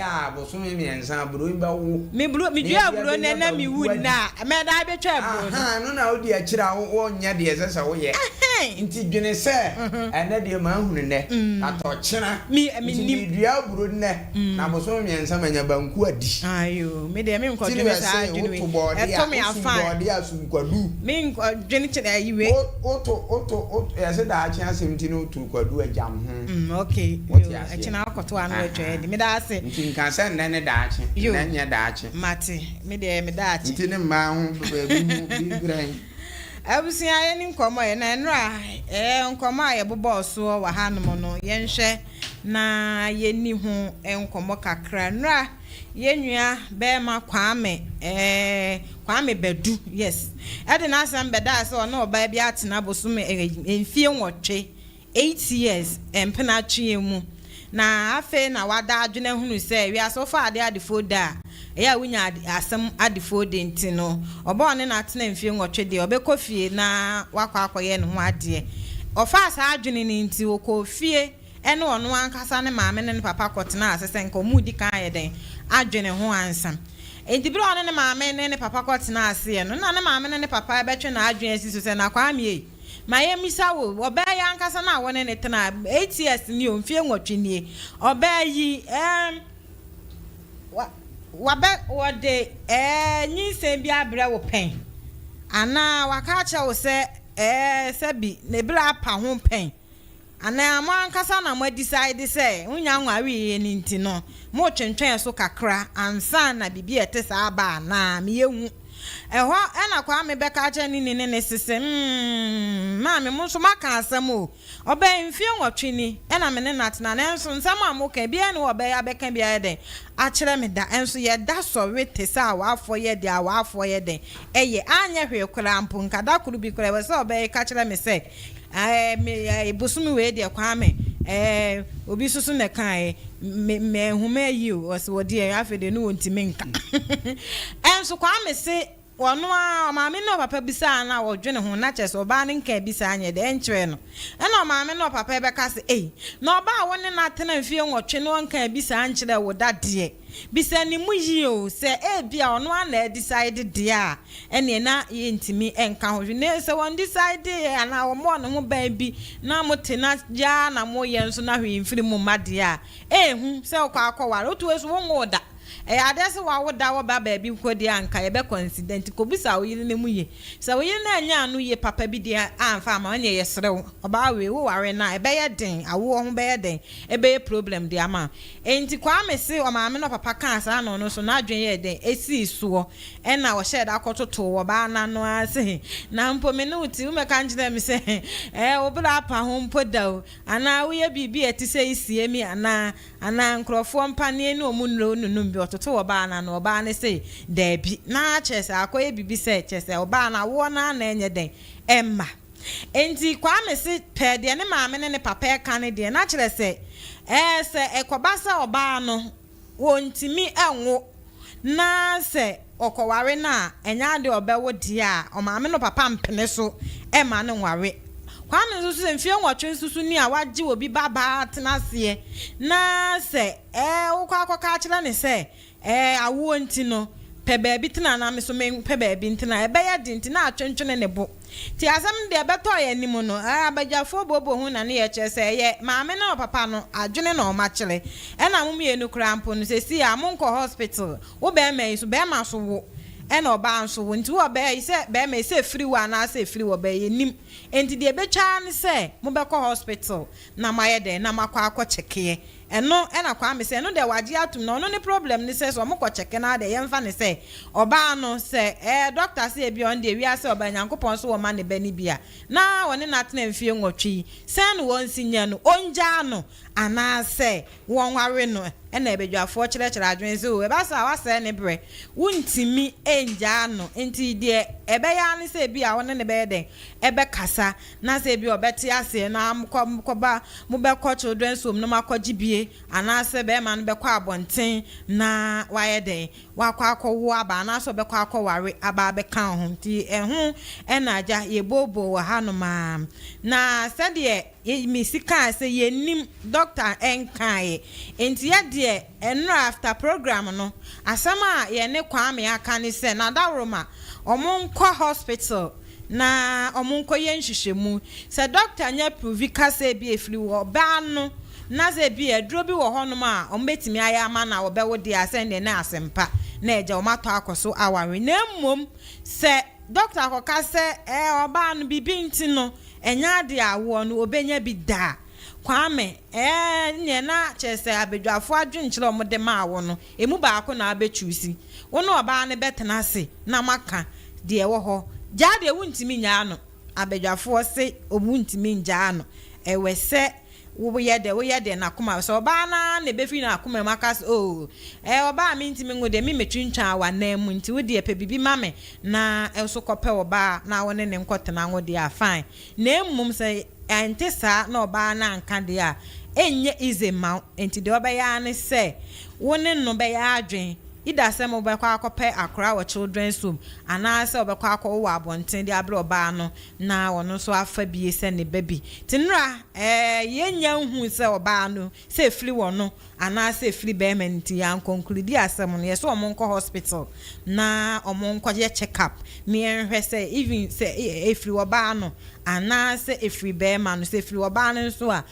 ya bo so me ensa bro imba wo me dua bro na me wu na me da be twa bro no na wo di akira wo nya de sesa wo ye nti dwene se ene de ma hunu ne ato kira me ni dua bro ne na bo so me ensa manya banku adi ayo me de me nko dwene sa dwene e to me afa de asu kwadu me dwene kira yiwe oto ya se da achi asem ti no tu kwadu ajam ho okay akina akoto anu atwa de me da ase nti nka se nne da achi na nya da achi mate me de me da achi nti ne ma ho baabi mu bi gran abusia ye ni nkomo ye na nra nkomo aye bobo so wa hanom no ye nhwe na ye ni ho nkomo kakra nra ye nua be ma kwame bedu yes ade na asam beda so no oba bi atena bosume emfie nwotwe 8 years empena twe mu na afe na wada adwene hunu se wi asofa ade foda ya wunya asem ade foda ntino oba one na atena emfie nwotwe de obekofie na wakwa akoye ne ho ade ofa asa adwene ni nti okofie ene ono ankasa ne maame ne papa kotena asese nka omudi kan ye den adwene ho ansam enti biro ono ne maame ne papa kotena ase no na ne maame ne papa betwe na adwene siso se na kwamie maye misa wo oba ya ankasa na wone ne tena 8 years ni omfie nwotwe ni oba yi wabe wode nyinse bi abre wo pen ana waka cha wo se sebi ne bra pa ho pen ana am ankasa na mo decide say unya nwa wi ni nti no mo twentwen so kakra ansa na bibi ete sa ba na me yehu eho na kwa me beka cha ni ne sese ma me mo so maka asem o oba mfie nwotwe ni na me ne natena na enso nsam amoka bia ne oba ya beka bia den a kire me da enso ye da so wete sa awafo ye de awafo ye den eye anya hwe kura mpo nkada kuru bi kura we so oba ka kire me se me busumi we de kwa me obi susu ne kan me huma yi o so wodi e afede no wontime nka enso kwa me se wono a maame no papa bisa na wodwene ho na chese oba ne nka bisa anye de enkyere no na maame no papa e beka se na oba woni na tena mfie nwotwe no nka bisa ankyere wo dade bisa ni mu yi o se bia ono na decide de a ene na ye ntimi enka ho ne se won decide ana wo mo no ho ba bi na mo tena ja na mo ye nso na hwe mfiri mu made a hu se akwa otu esu wo ngoda adese wa woda wo ba bi kwodi anka ye be coincident ko bisa wo yire ne mu ye se wo yire na anya anu ye papa bi de anfa ma onye ye serew oba we wo ware na ebe ye den awo ho be ye den ebe ye problem de ama enti kwa mese o maame no papa kan asa no so na adwen ye den esi suo na wo share da akototo wo ba na no ase na mpo me no uti wo me kan jina me se wo bra pa ho mpo da o ana wo ye bibi etise isie mi ana nkrofo mpa ne no mu nunu bi ototo oba na no oba ne say da bi na chese akoye bibi say chese oba na wo na enye den emma enti kwa me se pe de ne maame ne papa ka ne de na kire se se ekobasa oba no wontimi enwo na se okoware na enya de obewo di a o maame no papa mpene so emma ne nware kwa me so se mfie nwotwe susu ni a waje obi baba tenase na se ukwa akoka akira ne se awo nti no pe baabi tena na me so me pe baabi ntina ebe ya di ntina atwentwene ne bo ti asem de beto ye nimu no abajafo bobo hu na ne ye chese ye maame na papa no adwene na o ma kire na mum ye no krampo no se si amonko hospital wo be ma so be ma so wo na oba nso wo nti wo be se be ma se free wa na se free wo be ye nim enti de betwa ne se mo be ko hospital na maye de na makwa akọ cheke eno na kwa me se eno de waje atum no no ne problem ni se so mo ko cheke na de ye mfa ne se oba no se doctor se bi on de wi ase oba nyankopon so wo ma ne bani bia na woni na tena mfie nwotwi se no won sinya no onja no ana se won ware no na ebedwafo kire adwen se o e ba sa wa se ne bre wuntimi enja no enti de ebe ya ne se bi a won ne be den ebe kasa na se bi obeti ase na mkoba mo be ko children so no makoji bie ana se be ma no be kwa abonten na waye den wakwa akọwo aba na so be kwa akọware aba be kan ho ti ehu na aja ye bobo wa hanoma na se de me sika say ye nim doctor enkan enti ye de enro after program no asama ye ne Kwame aka ne se na dawroma omonko hospital na omonko ye nhwehwemu se doctor nya prove ka say bi efiri wo ba no na ze bi edro bi wo honom a ombetimi aya ama na wo be wo de asende na asempa na eje o mato akoso aware na mmom se doctor akoka se oba no bibi ntino enya de awo no obenya bi da Kwame nye na chese abedwafo adwenkyere omode ma awo no emu baako na abechusi wo no oba ne betena se na maka de wo ho ja de wuntimi nya no abedwafo se obuntimi nya no ewese wo ye de na kuma so oba na ne befi na kuma makas oba mi ntimi ngode mi metwintwa awa na mu nti wo de epe bibi mame na eso kope oba na wo ne nkotena ngode a fine na emmum se ante sa na oba na nka de a enye ize ma enti de oba ya ne se wo ne no be ya adwen ida se mo be kwa akope akra wo children's home ana se obekwa akọ wo abonten de abre oba no na wono so afa bie se ne baby tinra yenya hu se oba no se firi wono ana se firi be menti ya conclude asem no yeso omonko hospital na omonko je check up me enhwe se even se efiri oba no ana se efiri be ma no se efiri oba no so a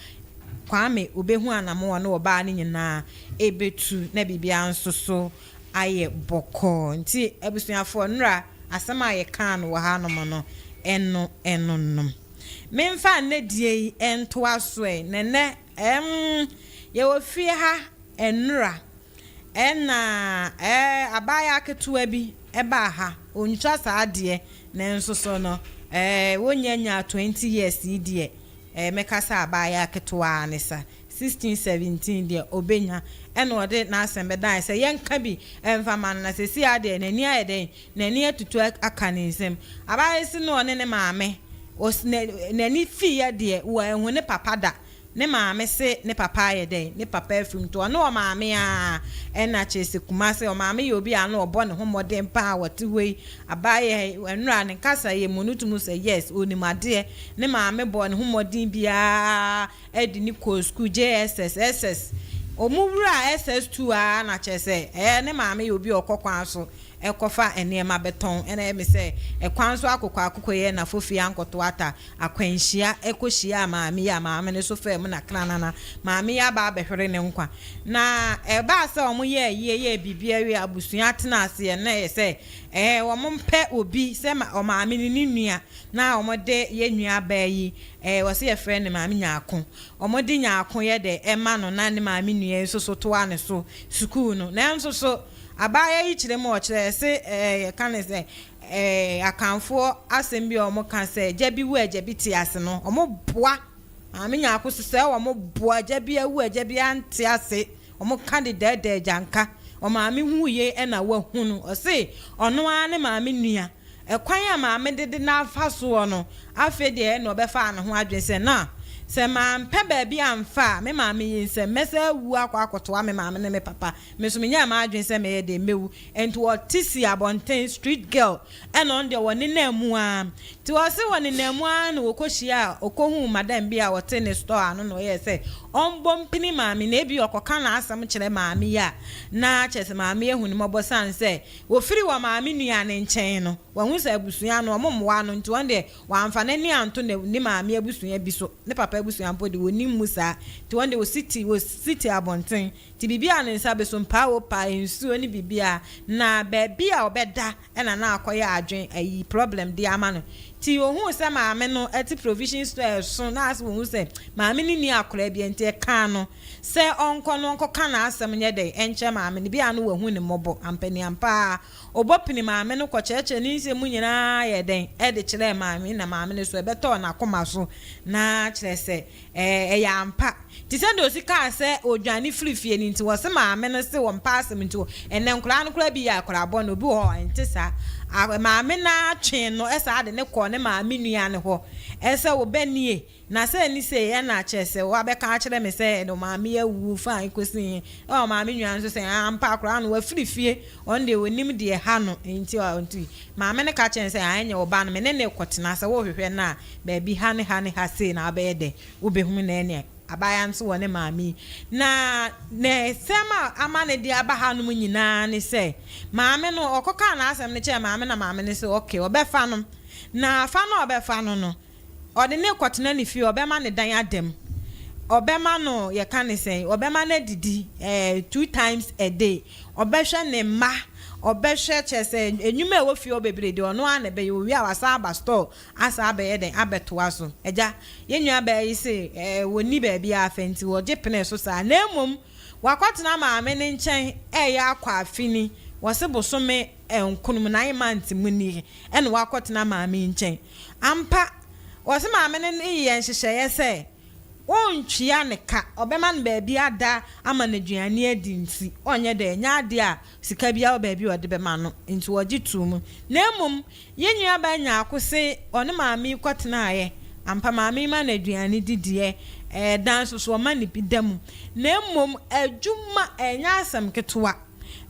Kwame obehu anamo no oba no nyina ebetu na bibia nso so aye boko nti abusuafo nra asema ye kan wo ha no no eno memfa ne die ento aso nene ye wo fie ha enra ena abaya aketua bi eba ha oncha sa ade ne nso so no wonyanya 20 years die mekasa abaya aketua ne sa 16 17 de obenya eno de na asembe dan se yenka bi emfama na se si ade nani ayeden nani atutu aka ne nsem abaye si no ne maame nani fi ya de wo ehun ne papa da ne maame se ne papa ayeden ne papa afim to no maame a ena chese kuma se o maame ye obi a no obo ne homode mpa wote wei abaye enura ne kasa ye monutumu se yes onimade ne maame bo ne homode bia edi ni ko school JSS omubura SS2 a na chese ne maame ye obi okokwan so ekofa enema beton ena me se ekwan so akokwa ye na fofi ankoto ata akwanhia ekohia maame ya maame ne so fa mu na kranana maame ya ba behwere ne nkwa na eba se omo ye bibia wi abusua tena ase na ye se wo mpe obi se o maame ni nua na omo de ye nua ba yi wo se ye frɛ ne maame nyaako omo de nyaako ye de ema no na ne maame nua so so to ane so school no na nso so abaya yi kire mo kire se kan se akanfo asem bi omo kan se jabi wu ajabi ti ase no omo boa amenya akoso se omo boa jabi awu ajabi anti ase omo candidate janka o maame huye na wa hunu o se ono ane maame nua ekwan ya maame dede na afa so no afa de na obefa ne ho adwen se na se ma mpe baabi amfa me maame yin se mesa wu akwakoto me maame ne me papa me so menya ma adwen se me de mewu ento otisi abonten street girl and on de woni na mu a ti wo se woni na mu a na wokohia okohu madam bi a wote ne store ano no ye se onbom pini maame na ebi okoka na asam kire maame ya na chese maame ehu ni mobosan se wo firi wa maame nua ne nchen no wo se abusua no omomwa no nti wonde wa amfa na ni anto ne maame abusua bi so ne papa abusua mpo de woni musa ti wonde wo city abonten ti bibia ne nsa be so mpa wo pa ensuo ni bibia na bebia obeda na na akoya adwen ayi problem di ama no ti ohun se maame no eti provision store so na as wo se maame ni akora bi ente kan no se onko kan na asem nye de enche maame ni bia no wo hu ni mobo ampani ampa obopini maame no ko cheche ni se mu nyina ye den e de kire maame na maame ne so e beto na koma so na kire se ya ampa ti se do sika se odwane frifie ni nti wo se maame no se wo mpa asem nti ene nkura no kura bi ya akora bo no bi ho ente sa maame na twen no esa de ne ko ne maame nua ne ho esa wo banie na se ni se ye na chese wo abeka chere me say no maame awu fine kosi o maame nwan so say ampa akra no wa firifie on de wonim de ha no enti o nti maame ne ka chen say anya oba no me ne kwotena say wo hwehwe na ba bi ha ne say na ba de wo behum na ene abaya nso wo ne maame na sema amane de abaha no nyina ne say maame no okoka na asem ne che maame na maame ne say okay obefa no na fa no obefa no ode ne kwotena ne fie obema ne dan adem obema no ye ka ne say obema na didi 2 times a day obehwe ne ma obehwe chese enwuma e wo fie obebre de ono an be yo wi awasa aba store asa aba ye den abetoa so eja yenwa ba yi say woni ba bia afenti wo je pene so sa na emom wakwotena maame ne nchen ya akwa afini wo se bosome enkunum 9 months muni ene wakwotena maame nchen ampa wo se maame ne ye nhyehyeye say wontwia ne ka obema no ba bia ada ama na duane adi nti onye de nya ade a sika bia o ba bia ode be ma no nti wo gitum na emum yenua ba nya akose one maame kwotena aye ampa maame ma na duane didie dan so ma ne bidam na emum adwuma enya asam ketwa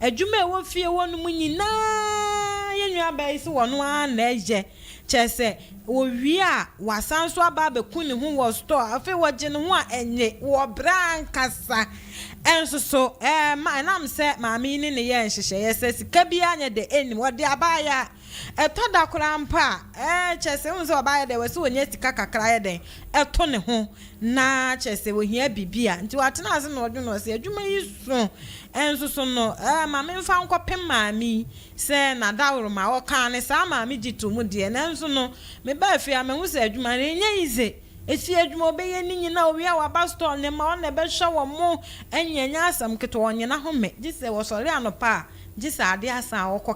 adwuma e wo fie wonu nyina yenua ba isi wono an na eje chese wo wi a wasanso aba be kuni hu wo store afi wo je ne hu a enye wo bran kasa enso so ma nam se maami ni ne ye nhyehyeye ye sika bia anya de eni wo de abaya etoda kura mpa chese hu se abaya de we se onye sika kakra ye de eto ne ho na chese wo hia bibia nti watena ase na odwo no se adwuma yi so enso so no maami mfa nkopem maami se na dawro ma wo kan ne sa maami gitumu de na enso no me ba fi amehu se adwuma ne nya ize esi adwuma obeye ni nyina owi a waba store ne ma on ne be hwe wo mo enya asam keto onye na home gise wo sori anopa gise ade asa wokọ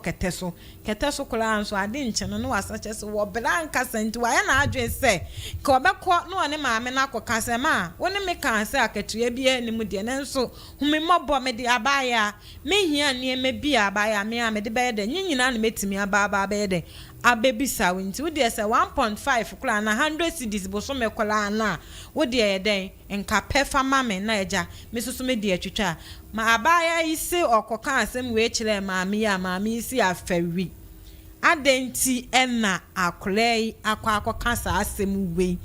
kete so kula anso ade nche no wasa chese wo branka senti wa ya na adwe se ka obekọ no ne maame na akọka se ma woni me kan se akatua bia ni mu de ne nso humi mobo me de abaya me hia ne me bia abaya me a me de be de nyina na metimi aba be de abebisa winti wodi ese 1.5 kula na 100 cedis boso me kula na wodi eden enka pefa mame na eja mesusu me de atwitwa ma abaya ise okoka asem we kire maame ya maame isi afawi adenti ena akolei akoka sa asem we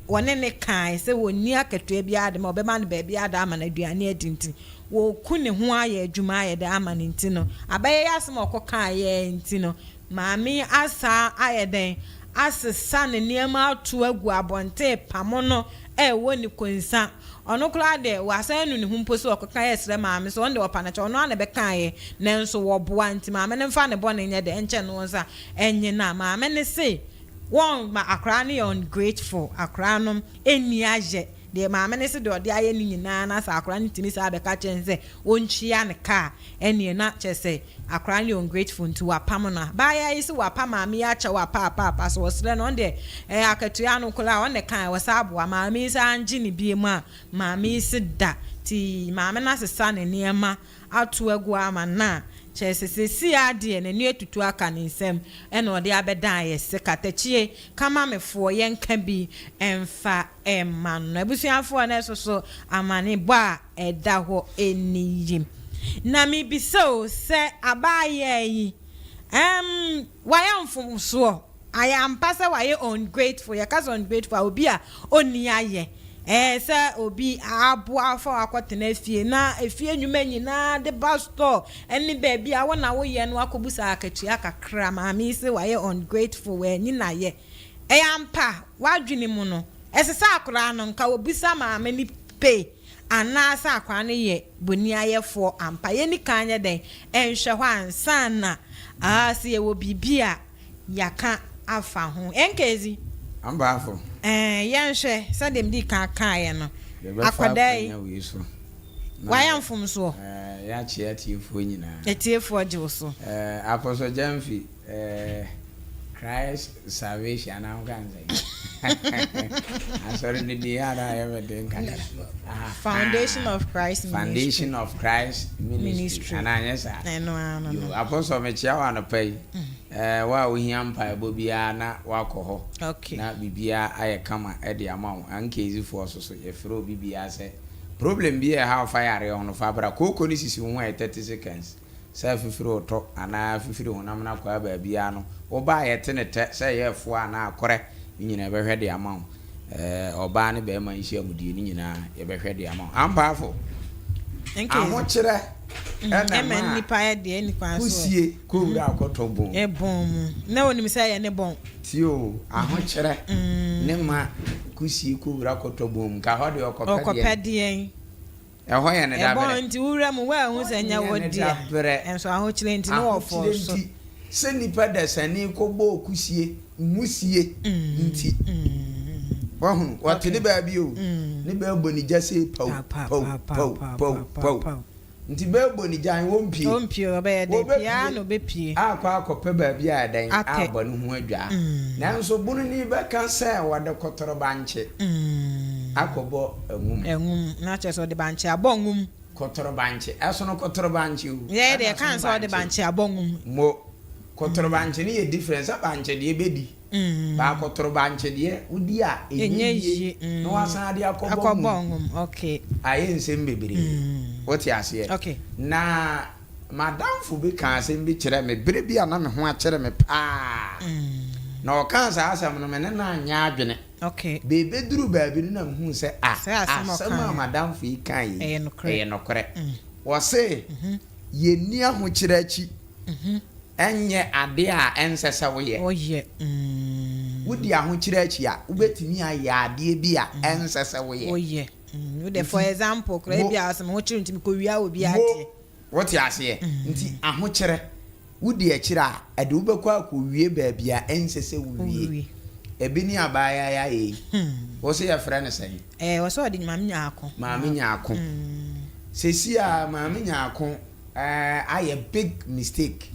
wone ne kan se woni akatua bia de ma obema ne ba bia da ama na aduane adinti wo kune ho aye adwuma aye da ama ne ntino abaya ya asem okoka aye ntino maami asa ayeden asesa ne niema atu agu abonte pamono woni konsa ono kula de wasa enu ne humpo so okaka yesre maami so onde opana cha ono ana be kan nenso wo boa nti maami ne mfa ne bone nye de enche no nsa enye na maami ne se won ma akra ne ungrateful akra no eni aje de maame ne se de ode aye ni nyina na sa akra ntimi sa be ka chense onchia ne ka eni na chese akra ni ungrateful nti wapam na ba ya isi wapam maame ya cha wapa so wosre no de akatua no kula on ne kan wasa aboa maame isa anje ne biem a maame isi da ti maame na sesa ne niema atu agu ama na chese sesi ade ne ne tutu aka ne nsem ene ode abedan ye sekatachie kama mefo ye nka bi emfa emman no abusuafo na so amane bo a eda ho eniyim na mi biso se abaye yi wayamfo so ayampasa waye ungrateful ya kaso ungrateful obi a oni aye se obi abu afọ akwotena efie na efie nwuma nyina de pastor eni baby a wona wo ye no akobusa akatua kakra maami ise waye ungrateful we nyina ye ampa wadwene mu no esesa akora no nka obisa maami ni pay anasa akwa ne ye boni ayefo ampa ye ni kanye den enhwe ho ansa na se ye wo bibia yaka afa ho enkezi amba afo yenhwe sadem di kan ye no akwadai wayamfum so ya chi atiefo nyina atiefo je so apostle Jamfi Christ salvation am ganze asori ni dia da everything kan Foundation of Christ Ministry ananya sa no yo apostle me chia wa no pay wa ohia mpa bobia na wakɔ hɔ okay na bibia aye kama e de ama wo anka ezifo so ye fro bibia se problem bi e ha fa yare on fa bra koko ni sisi wo e 30 seconds sa fifiro to ana fifiro honam na kwa ba bia no wo ba ye te ne te se ye fo ana akore nyina be hwede ama wo oba ne be ma nhia mudie ni nyina ye be hwede ama wo ampafo amo kire Emma nipa ya de ni kwa so kusie ko wura akoto bon bom na woni mi say ya ne bon tio aho kire ne ma kusie ko wura akoto bom ka ho de okopedie ho ya ne da bere bon nti wura mu wa hu sanya wodi enso aho kire nti no ofo so se nipa da sani ko bo kusie musie nti wahunu watene ba bi o ne ba boni jase pau nti ba boni jan wompie obe de piano be pie akwa akope ba bi adan abo ne ho adwa nanso bunu ni ba kan se wade kotoro banche akobo engum na che so de banche abongum kotoro banche eso no kotoro banche o ye de kan so de banche abongum mo kotoro banche ni ye difference abanche de ebedi ba kotoro banche de udi a enye no wasan de akobongum okay aye nsem bebere what you say okay na madam fu be kan asem bi kire me bere bi ana me ho a kire me pa na o kan sa asem no me na anya adwene okay bebe duru ba bi na me hu se asem madam fu kan yi e no kore wo se ye ni aho kire achi enye ade a ensese wo ye oye wodi aho kire achi a ubetimi aye ade bi a ensese wo ye oye for example kra bia asem ho kire ntimi ko wia obi ade what you say nti aho kire wodi akira ade wobekọ akọwie ba bia ensese wuwie ebi ni abaya ya ye wo se ya frɛ ne sɛn wo se odi maame nyaako sesi a maame nyaako aye big mistake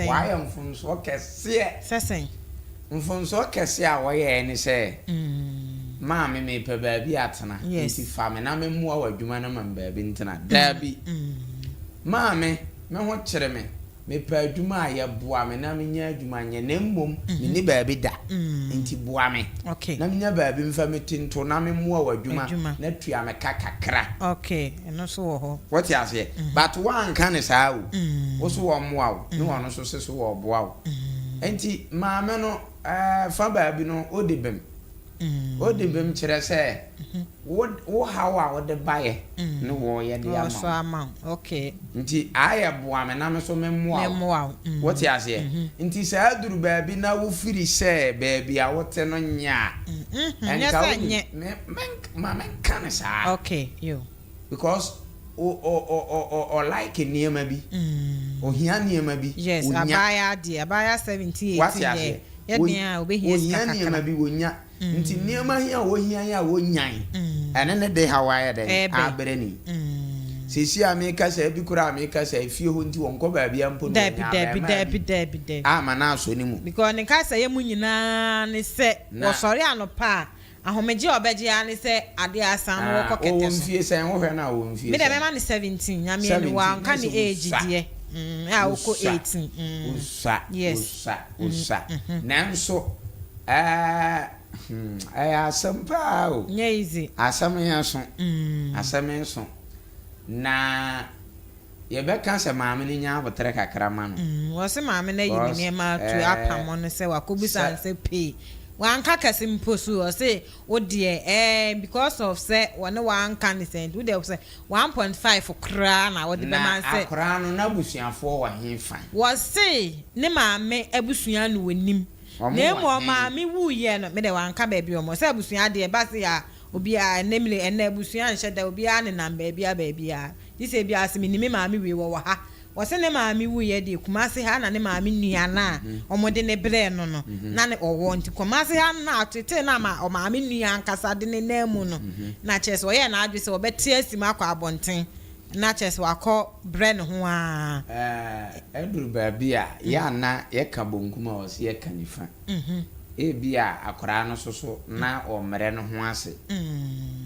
why am from so kese sesen mfonso kese a wo ye ne sɛ maame me pe ba bi atena nti fa me na me mu awa adwuma na man ba bi ntena da bi maame me ho kyere me pa adwuma a ye boa me na me nya adwuma nye na mmom me ni ba bi da nti boa me na me nya ba bi mfa me tinto na me mu awa adwuma na tua me kakakra okay eno so wo ho what you say but one kan sa wo so wo mo awo no wono so se so wo boa wo nti maame no fa ba bi no odibem odibem kyerɛ sɛ wo hawa wo de bae no wo ye de ama so ama okay nti aye boa me na me so me moa what you say nti sa aduru ba bi na wo firi sɛ ba bi a wo te no nya enka me kan sa okay you because o like niema bi o hia niema bi yes abaya 70 80 ye dia obehia ska niema bi wonya nti niema hia wo hia ya wo nyan ene ne de hawaye de abere ni sisi ameka sa bi kura ameka sa fie ho nti wonko ba bia mpo no dabi ama na so ni mu because ne ka sa ye mu nyina ne se wo sori anopa ahomeje obeje ya ne se ade asan wo kokete so o mfie sen wo hwe na wo mfie me de me ma ne 17 nyame ni wa nka ne age die a woko 18 usa nanso asampa o easy asame so na ye be kan se maame ni nya abotre kakra ma no wo se maame na yi ni ma tu apamo no se wakobusa se pay wanka kase mposu o se o de because of say one wanka ni send we dey say 1.5 kra na wo de be man say kra no na busuafo wa henfa wo se ne maame abusua no wanim na mo maame wu ye no me de wanka ba bi o mo say abusua de ba se ya obi a nemle ena abusua nhye da obi a ne namba bia ba bia dise bia asemi ni me maame we wo ha wose ne maame wu ye de kumase ha na ne maame nua na omode ne bre no no na ne owo nti kumase ha na atete na ma o maame nua ankasa de ne namu no na chese wo ye na adwe se obete asima akwa abonten na chese wakọ bre ne ho a eduru ba bia ya na ye ka bonkuma wo se ye ka nifa bia akora no so na o mere no ho ase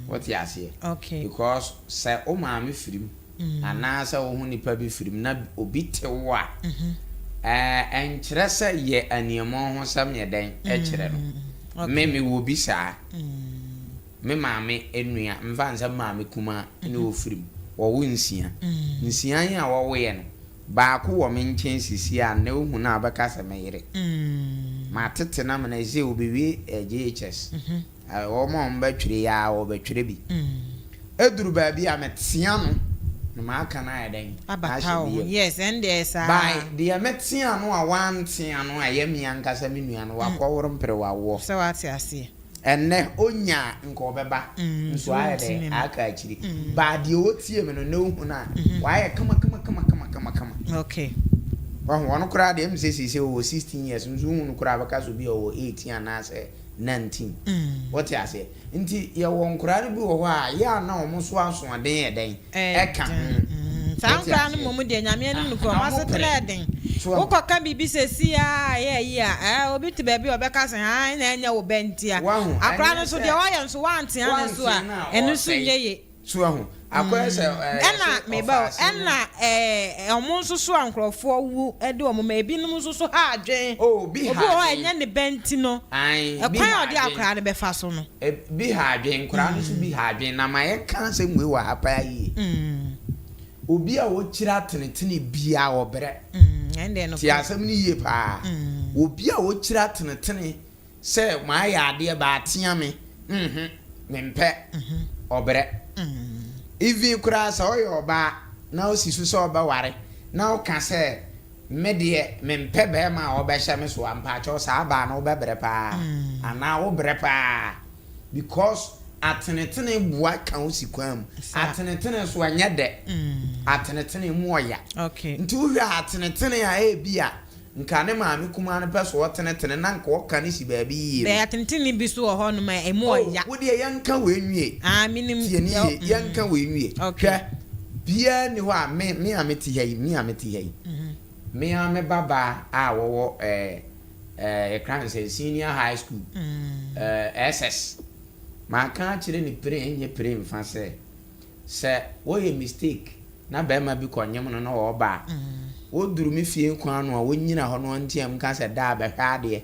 what you say okay because say o maame firim ana sa wo hu nipa bi firim na obi te wo a enkyerɛ sɛ yɛ aniɛmɔ ho sɛm yɛ den ɛkyerɛ no me wɔ bi saa me maame enua mfa nsɛm maame kuma ne ofirim wɔwo nsia nsia yi a wɔwo yɛ no baako wɔ me nkyɛn sisi a na ohu na abɛka sɛ me yere ma tete na me sɛ obewie JHS wɔn a mbɛtwere ya wɔbɛtwere bi eduru baabi a metia no na maka na ayɛ den abataw yes and yes by the metia no a wantia no a yɛ mia nkasa me nua no wakɔworo mpere wawo sɛ wate ase enne onya nka obeba nso ayɛ de aka akiri ba de otie me no na ohu na wayɛ kama okay wɔn kora de msesi o 16 years nso hu no kora baka so bi o 18 anase 19 what you say nti ye won kora bi wo hɔ a ya na o so aso aden yɛ den ɛka sankra no mom de nyame anim no ko masetena den wokɔka bibi sesi a ye obi te baabi obɛka se han na anya wo bentia akra no so de wɔyɛ nso wantea no so a ɛno so nyeye so ahu akwɛ sɛ ɛna meba ɛna ɔmo nso so ankrɔfoɔ wu ɛde ɔmo ma ebi nom nso so ha adwen obi ha obi ɛnya ne benti no ɛkwan ɔde akra ne bɛfa so no bi ha adwen kra no so bi ha adwen na ma yɛ ka sɛ mwe wɔ apa yi obi a wɔkyira tenetene bia wɔbrɛ ɛnde no ti asɛm ne yie pa obi a wɔkyira tenetene sɛ ma ayɛ adeɛ ba atea me mempɛ ɔbrɛ even kura sa oyo oba na osisu so oba ware na o ka se me de mempɛ be ma o be hye me so ampa cho sa ba na o be bre pa ana o bre pa because atenetene bua ka o sikwam atenetene so anya de atenetene mu oya okay nti wo hwa atenetene a e bia nka ne maame kuma ne pɛ so wɔtenetene na nka wɔka ne si baabi yie be atenetene bi so wɔ hɔ no ma emu oya wo de yanka we nwie minim yanka we nwie hwɛ bia ni hɔ a me amete yi me ame baba a wɔwɔ ekran sɛ senior high school SS ma ka kyerɛ ni pre enye pre mfa sɛ wo ye mistake na ba ma bi kɔnyem no na wo ba wo duru me fie kwan no a wonyina hɔ no ntiam ka sɛ da ba hwa de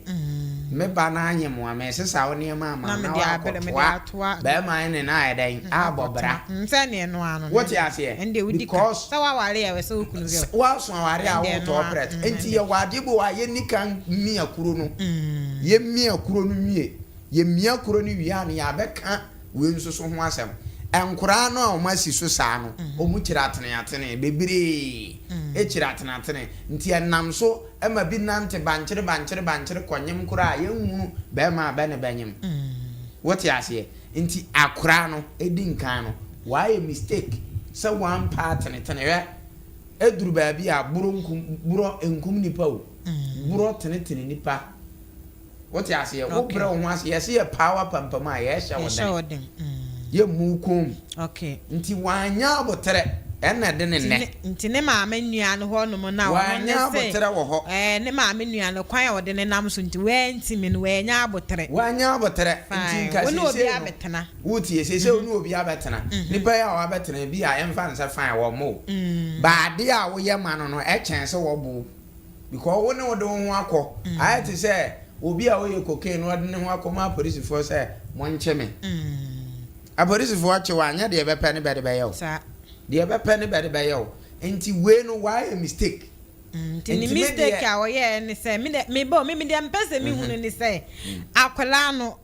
me ba na anyem wa me sesa wo ne ma ma na wa ba ma ne na ayɛdan abɔbra nse ne no ano what you say because sa wa ware ya we so kunu ge wa so ware a wo to operate enti ye wade bo wa ye nikan mia kuro no ye mia kuro no wie ye mia kuro no wie an ya bɛka we nso so ho asɛm enkura no a o masi so saa no o mu kira atene bebire e kira atene nti enam so e ma bi nante bankyere konyem kura ye hunu be ma be ne banyem what you say nti akura no edi nkan no why mistake so one part ne we eduru ba bi a buro enkum nipa o buro tene nipa what you say wo bro ho ase ye se power pampama ye hye woden ye mukum okay nti wanya abotere ena de ne ne nti ne maame nua no ho no mo na wanya abotere wo ho ne maame nua no kwan wo de ne nam so nti wenti me no wanya abotere nti ka se obi abetena wuti se onu obi abetena nipa ya wa abetena bi a emfa nsa fan wo mo ba de a wo ye ma no e chen se wo bu because wo ne wo de ho akọ ayete se obi a wo ye cocaine wo de ne ho akọ police for say mo nche me aborisi fo ache wanya de bepe ne bede beyo sa de bepe ne bede beyo enti we no why a mistake enti mistake a oye ne say me de mpese me hunu ne say akwala no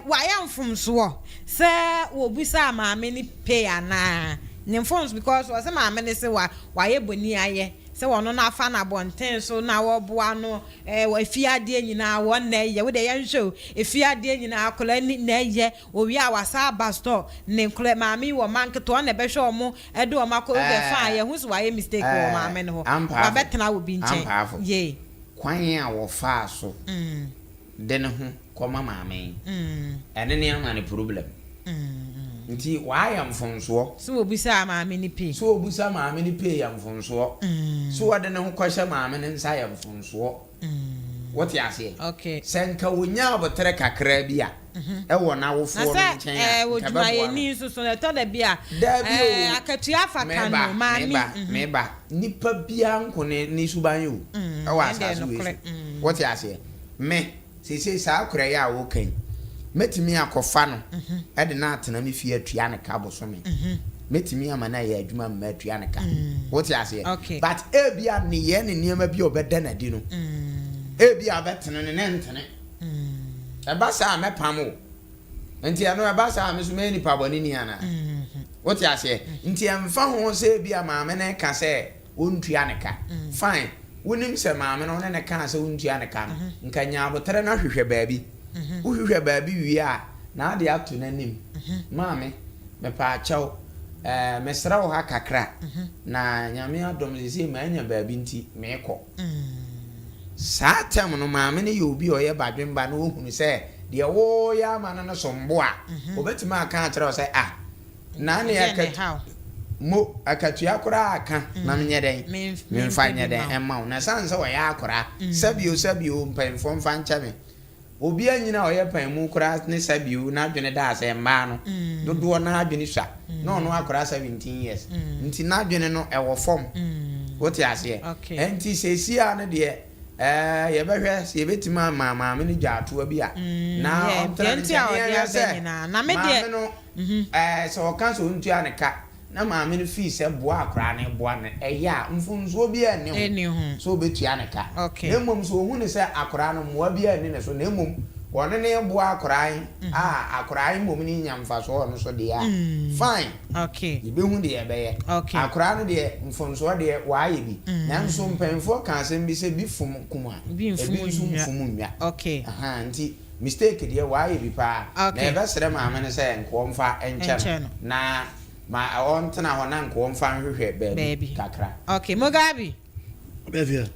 wa ya mfumso say wo busa maame ni pay ana ne phones because was maame ne say wa ye boni aye se wono na afa na bonten so na wo boa no efiade nyina wo na ye wo de ye nhwe efiade nyina akola ni na ye owi a wasa ba store ne nkole maami wo manketo na be hwe omo de o makọ be fa ye hu so wa ye mistake wo maami ne ho wa betena wo bi nchen ye kwan a wo fa so de ne ho koma maami ene ne ama ne problem nti why am fonso so obusa maame ni pe ya mfonso so wade ne ho kwahye maame ne nsa ya mfonso what you say okay senka wonya abotere kakra bi a ɛwɔ na wofo no nkyɛn wodwuma ni so so to da bia akatua afaka no meba nipa bia nkone ni suban yo ɛwɔ asase we what you say me sese saa akora ya wo kan metimi akofa no ɛde na atena me fie atua ne ka boso me metimi ama na ya adwuma ma atua ne ka what you say but ebia ne ye ne niam bia obeda na di no ebia betene ne ntene eba sa mepam wo nti ano eba sa me so me nipa boni ni ana what you say nti amfa ho se ebia maame ne ka se ontua ne ka fine wonim se maame no ne ka se ontua ne ka no nka nya abotere na hwehwe baabi wo hwehwe baabi wi a na ade ato nanim maame me pa achaw mesra wo ha kakra na nyame adom se ma anya baabi nti me kɔ saa tem no maame ne yobi oye badwemba na ohunu se de wo ya ma no sombo a obetima aka akere se na ne ya mo akatua kora aka na menye den memfa nye den emma na sanse wo ya akora sabio mpemfo mfa ncha me obi anyina oye pemu kora ne sabio na adwene da ase mba no dodo na adwene swa na ono akora 17 years nti na adwene no ewo form what ya se enti sesia ne de ye behwe se betima mama me ne dwato abi a na enti a odi abena na me de so kan so ntua ne ka na maame no fi se boa akra ne boa ne eya mfunso bi ani ho so betua ne ka na mom so hu ne se akra no moa bi ani ne so na mom wona ne boa akra akra mom ni nyamfa so no so de fine ibe hu de ebe akra no de mfunso de wa ye bi na nso mpenfo kan se bi se bi fum kuma bi fum nwa nti mistake de wa ye bi pa na ebe sere maame ne se nko mfa enche na ma on tana hona nko mfa hwehwe baby kakra Mugabi bevia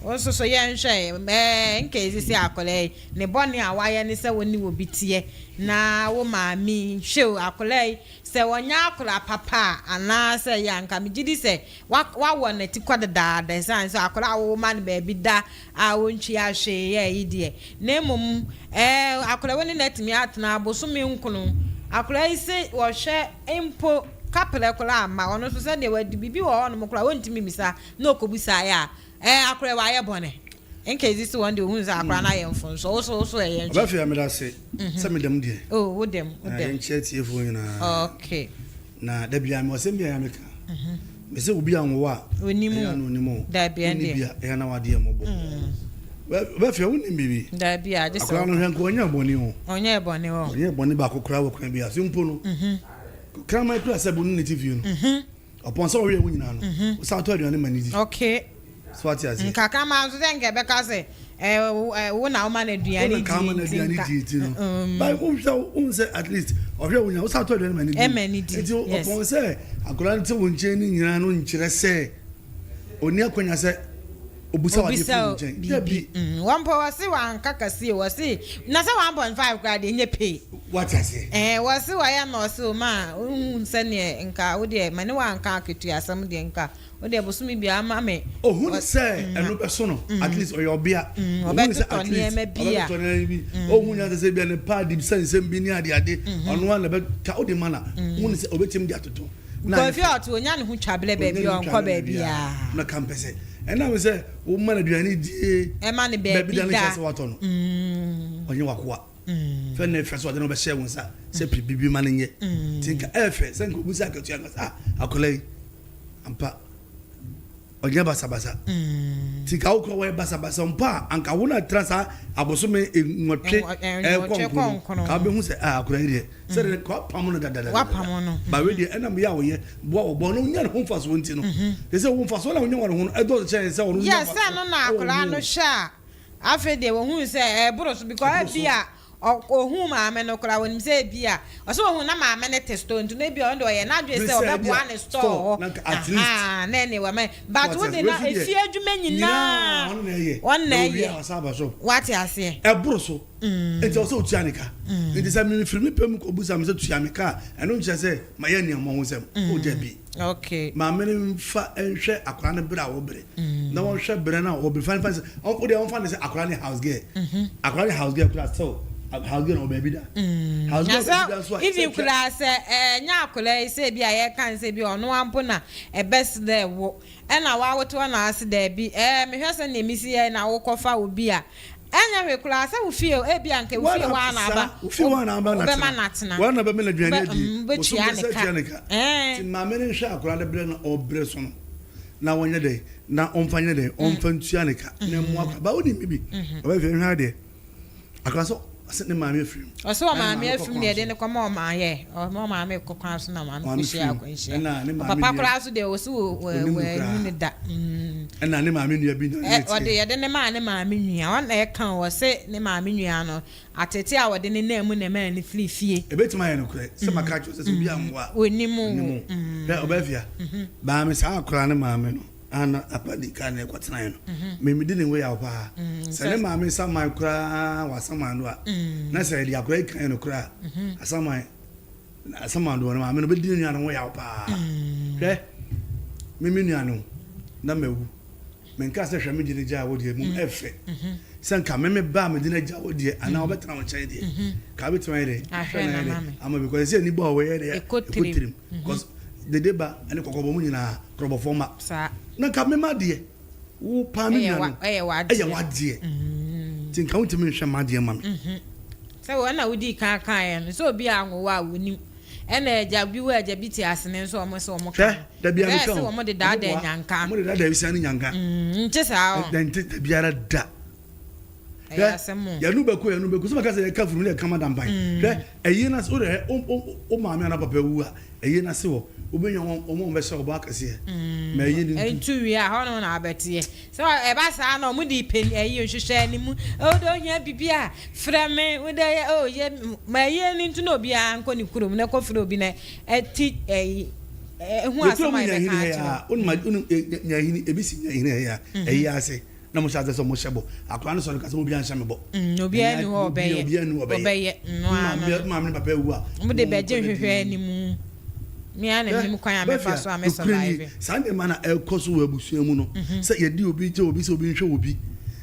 oso so ye nhwe nke ezisi akole ne boni awaye ne se woni wo bitie na wo maami hwe akole se wonya akora papa ana se yanka megidi se wa wona ti kwadada da san so akora wo man baby da a wonchi ahwe ye yidie na mum akora woni netimi atna abosomi nkunu akora ise wo hwe empo kapele kola ma ono so se de wadi bibi wo ono mokora wontimi misa na okobusa ya akora wa ye bone enke exist one day ohun za akora na ye mfon so ye nche abafia me da se se me dem die wo dem nche tie fo nyina okay na da bia me osem bia ya meka me se obi anwo a onimu da bia bia e na wade mo bo abafia woni bibi da bia je so akora no hwenko onya boni ho onye boni ba kokora wo kran bia simpo no krama tu asabu no TV no upon so we nyina no so to aduane manidi okay so ati ase nkaka ma so denke be ka se wo na wo ma na aduane di no by who say at least ohwe wonya wo so to aduane manidi enti upon say akora nte wo nche ni nyina no nkyere se oni akonya se obusa wa bi wampo wasi wa nkaka si wasi na se 1.5 grade enye pay what I say wasi wa ya no so ma unse ne nka wo de mane wa nka aketu asam de nka wo de bosumi bia ama me ohun say eno be so no at least oyobia ohun say at least bia ohun ya say bia ne padi sense bi ni ade ono na be ka o de mana ohun say obetim de atoto na fi otu onya ne hu twabele baabi onko baabi ya na campese ena we say wo mana duane die e ma ne baabi da se wato no onye wakoa fe ne fe so de no be share wonsa se bibi ma ne nye tinka efe se nko busa ka tuya ka akolai ampa onye basabasa tinka wo ko we basabasa mpa anka wo na trasa abosome nwotwe konkono ka be hu se akolai de se de ko pam no dada wa pam no ba we de ena me ya wo ye bo no nya ho mfaso wonti no de se wo mfaso na wonya wo no edo che se wo no yes se no na akola no sha afi de wo hu se bro so because bia ohun maame no kora wonim se bia o so ohun na maame ne testo ntu na bia ondo ye na dwe se obebo an store na ne wa me but wo de na efi adwuma nyina won na ye what ase e bro so enti o so tuanika enti se mi filmi pem ko busa me se tuanika eno nche se maye ni amo ho sem o je bi okay maame ne fa enhwe akora ne bra wo bere na won hwe bere na wo bere fan on de on fan se akora ne house girl kura so how good or baby da how good that's why if you could say nya akole say bi aye kan say bi ono ampo na e best there wo e na wa woto na ase there bi me hwe say na emisi ye na wo kofa obi a enya hwe kura say wo fie e bi anke wo fie wa na aba wo fie wa na aba na be ma natena wa na be me na duane di be tua ne ka ti ma me ne hwe akura de bre na obre so no na wonye de na omfanye de omfantua ne ka na mu akwa ba woni bibi oba fe hwa de akura so asene maame afrim oso maame afrim ne de ne kwama o maaye o maame kokwan so na maame kushia akwanhia papa kura so de oso we ni da na ne maame nua bi na o de ye de ne maame nua on e kan wo se ne maame nua no atete a wo de ne na mu ne ma ne flifie e betima ye no kure se maka cho se bi amwa onimu da obafia ba me sa akura ne maame no ana apadi ka na kwatena no me medi ne we ya pa se ne maame sa man kura wasama no a na se dia kura kan no kura asama do no maame no bedi ne no we ya pa me nua no na mewu me nka se hwe me di ne ja wo die mu efe se nka me ba me di ne ja wo die ana obetena wo chai die ka betema ye ama because se ni bo we ye de ekotrim because de deba ene kokobo mu nyina krobo forma sa na ka me ma de wo pa me nyana eye wa de tin ka wuti me hwe ma de ma me se wo na wudi kan kan ye so obi anwo wa wonim ena eja bi wa eja bi ti asene so omo se omo kan da bia me so omo de da nyanka omo de da bi sa ni nyanka nche sa o da nte da biara da ya nu beku so maka se ya kafuru ne kama damban hwe eyi na so re o ma me na papa wu a eyi na se wo obenya omo be se obo akase ma eyi ni entu wi a ho na abetie so e ba sa na omo di pen eyi ohwehwe ni mu o do hia bibia frame wo de o ye ma eyi ni ntu na obi a nko ni kurom na ko fro obi na eti eyi hu asema e be ka ya onma nya hini ebisi nya hini ya eyi ase na mo shaze so mo shebo akwa no so ka so mo bi an shame bo obi ani ho obeye no ma me papa wu a mo de beje hwehwe ni mu mi ana mi kwan am fa so am survive sande mana ekoso wa busua mu no se ye di obi je obi se obi nhwe obi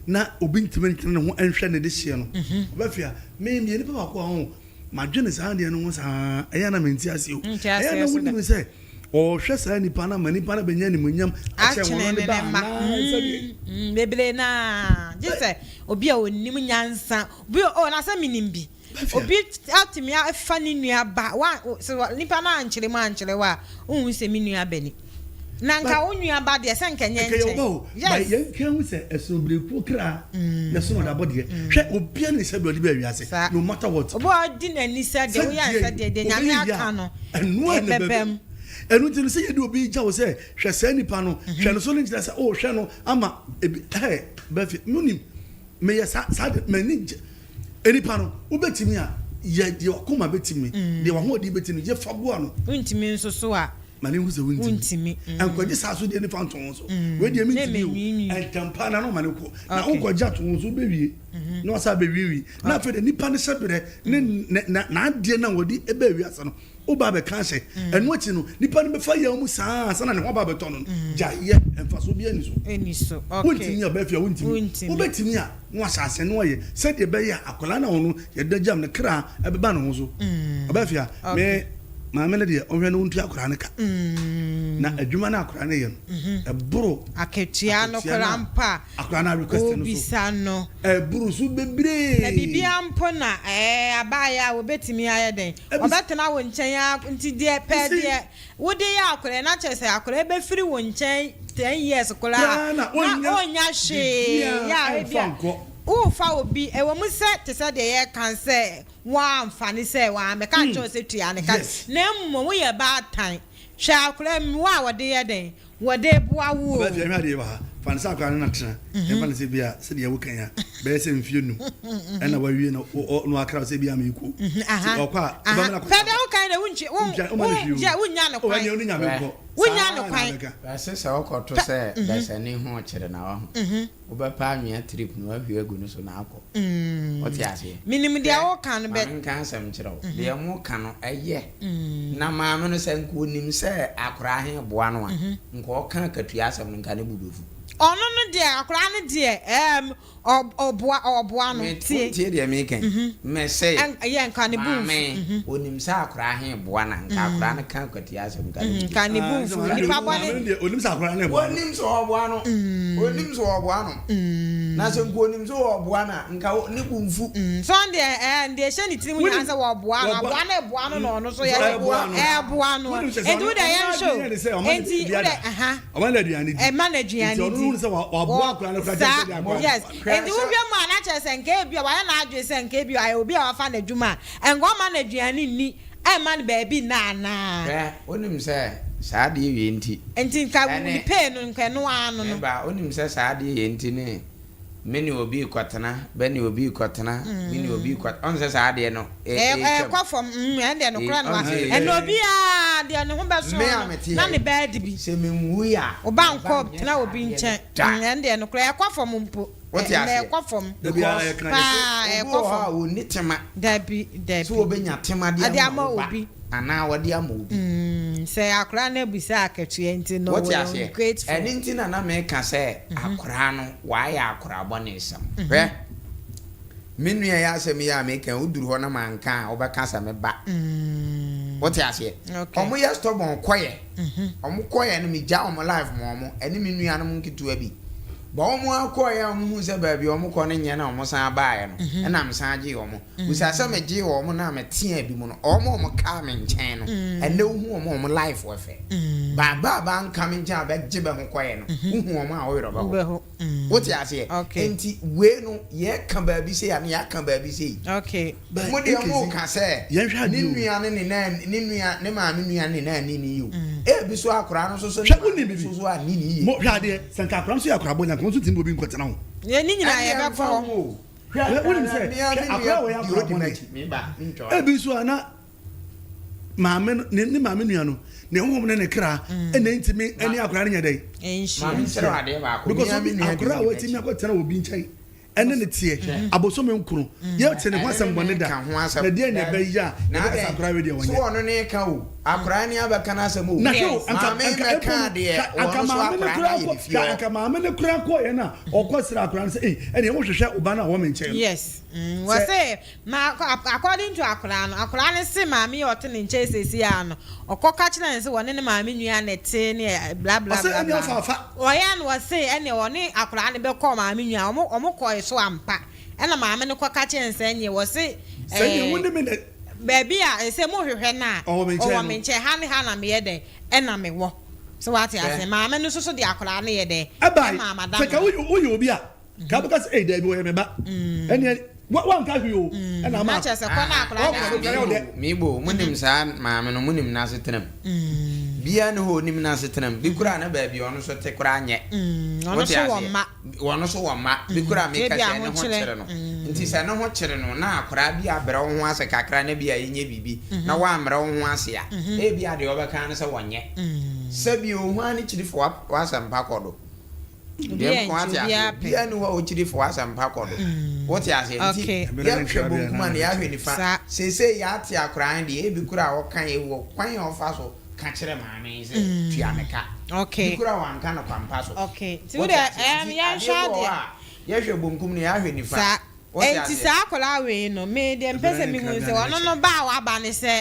na obi ntime ntine ne ho enhwe ne de hye no obafia me ni papa ko ho madwene sande no ho sa eya na menti ase o eya na woni me se o hwe sa ni pa na mani pa na benya ni munyam ache wono ne ba bebele na jese obi a onim nyansa obi o na sa minimbi obi atimi afa ni nua ba wa so nipa na ankyere wa ohun se mi nua bani na nka onua ba de se nkenye nche yes ye kan se esobre pokra na so da body hwe obi ani se bi ba wiase no matter what obo di na ni se de wo ya se de nyame aka no bebem enu tin se ye di obi ja wo se hwe se nipa no hwe no so ni se o hwe no ama ba fi munim me ya sa de mani enipa no ubetimi a ye de okoma betimi de wa ho de betimi je faboa no untimi nso so a mani hu se untimi ankwaje sa so de nipa nton so we de mi timi entampa na no mani ko na onkwaje aton so bewie na sa bewie na fe de nipa ne sebere na ade na wodi ebewie asa no oba be kan se enu ati no nipa ne be fa ya mu saa sana ne ho ba beto no ja ye emfa so bi eni so okay untimi obafia untimi ubetimi a no asase no ye se de be ya akola na hono ye da jam ne kra ebeba no ho so obafia me maame ne de ohwe no ntu akora ne ka na adwuma na akora ne ye no eburo aketua no kora mpa akora na request no so obisa no eburo so bebre na bibia mpo na abaya obetimi aye den obetena wo nchen ya nti de pe de wo de ya akora na chese akora ebe firi wo nchen 10 years kora na onya hwe ya ebia ufa obi ewo mu se te se de ye kan se wa amfani se wa me kan cho se tua ne ka na mmo wo ye ba tan hwe akora mi wa wo de ye den wo de boa wo ba je mi ade ba fan sa akora na tena e fa se bia se de ye wo kan ya be se mfie nu e na wa wie no akra se bia me ku okwa ba me na ko fa de wo kan de wunchi wo ja wunya ne kwa o nya me ko wonya no kwan asese okoto se besani ho kire na wa wo be pa anwea trip no ahwe agu no so na akọ oti ase minim dia wo kan be nkan asem kire wo de mo kan no eye na maame no se nko nim se akora he boa no a nko kan katua asem no nkan ne bubefu ono no de akora no de oboa no tie de me kan me say ye nkan ne bufu onim se akora he boa na nka akora no kan katua asem nkan ne bufu nipa bone onim se akora ne boa onim se oboa no onim se oboa no na se nko onim se oboa na nka ne bufu so de de she ni tiri mu ya se oboa no oboa na eboa no no so ya eboa no endu de yan show enti de aha o na aduane di man aduane di onu se oboa akora no fra je de akora yes enti wo hwe mu ana che se nka bia wa na adwe se nka bia ayi obi a wa fa na adwuma engo ma na aduane ni e man baby na na onim se saa de ye enti nka ni pay no nka no anu no ba onim se saa de ye enti ne meni obi kwatena beni obi kwatena meni obi kwat on se saa de no kwa fom de no kra no en obi a de no ho be so na ne bed bi se menwu ya oba nko tena obi nchen en de no kra kwa fom mpo kwa fom da bia e kan kwa fom o nitema da bi so obenya tema de ama obi ana wadi ama obi se akra na busa akatu enti no grateful and enti na me ka se akra no wa ya akra bonisam hwe menu ya asem ya me kan uduru ho na manka obeka sa me ba what ya say omo ya stubborn koye omo koye no me ja omo life mo omo eni menu ya no nkitu abi ba omo akoye omo hu se ba bi omo ko ne nye na omo san baaye no na me san agi omo busa se me gi omo na me tie abi mu no omo ka me nchen no ene hu omo life we fe ba nka me nchen ba gi be ho koye no hu omo a wo yoro ba ho what ya say enti we no ye kan ba bi se ya na ya kan ba bi se okay mo de omo ka se ni nua ne na ni nua ne ma me nua ne na ni ni yo e bi so akora no so so so a ni ni mo hwa de sanka akora so ya akora bonya ko so timi obi nkotena ho ye ni nyina ye be fo woni se akora wo ya akora bonya me ba ntwa e bi so ana maame ni maame nua no ne honhom ne kra e na ntimi ani akora ne nya dai maame sero ade ba ko because akora wo timi akotena obi nchai ene ne tie abosome nkuru ye tene ho asem bone da na dia nya ba ya na akora we dia wonya so ono ne ka o akora ne abaka na asem o na so anka ka de aka maame ne kura ko ye na okosira akora se ene wo hwehwe oba na wo menche yes we say ma according to akora ne se maame ye ote ne nche sesi ya no okoka kire ne se wone ne maame nua ne te ne bla bla bla o ya no we say ene wone akora ne be ko maame nua omo ko so ampa ena maame ne koka kire nse nye we say baby a say mo hwehwe na o menche ha na me ye den ena me wo so what ya say maame no so de akora ne ye den mama da ka wo obi a ka be ka say da bi wo ye me ba ene wan ka hwi o ena ma cha se ko na akora mi bo munim sa maame no munim na se tenam bia no ho nim na se tenam bi kura na ba bi ono so te kura nye ono so wo ma bi kura me ka se ne ho kire no nti se ne ho kire no na akora bi abere wo ho ase kakra na bi a yenye bibi na wa amre wo ho ase a e bi ade obeka na se wonye se bi o ho ani kiri fo wa sampa kodo dem ko atia bia no ho kiri fo wa sampa kodo what ya say nti ya hwebo kuma na ya hwe ni fa se ya atia akora ndi e bi kura wo kan e wo kwan o fa so ka kire maame se tuameka okay bi kura wan kan kwampa so okay ti wo de ya shade ya hwebo nkum na ya hwe ni fa enti sa akola we no me de mpese mi hu se ono no ba wa ba ne se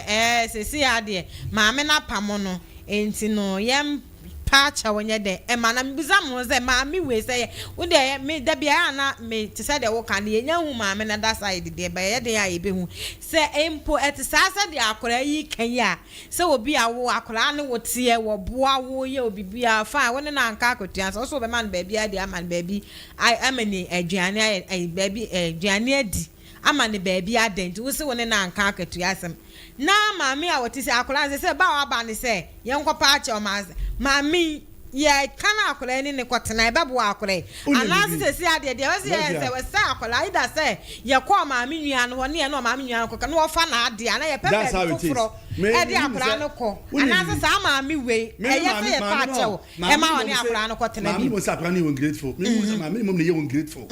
se ya de maame na pamo no enti no yem pacha wonye de e mana mbiza mo ze maame we se wo de me da bia na me te se de wo kan ye nya hu maame na da side de ba ye de ya ye be hu se empo et sa de akora yi kan ya se obi a wo akora ne wo tie wo boa wo ye obi bia fa woni na nka akotua so be man ba bia de aman ba bi ai amani aduane ai ba bi aduane adi amani ba bia dent wo se woni na nka akotua asem na maame a woti se akora se ba wa ba ne se ye nkopa ache o ma maame ye kana akora ni ne kwotena e bebo akora anase se ade de we se we sa akora ida se ye ko maame nua no ne no maame nua no koka no fa na ade ana ye pepe fufuro e di akura no ko anase sa maami we e ye se ye pa chewo e ma woni akura no ko tena bi mo sa akura ni ungrateful me mo se maami mo ne ye ungrateful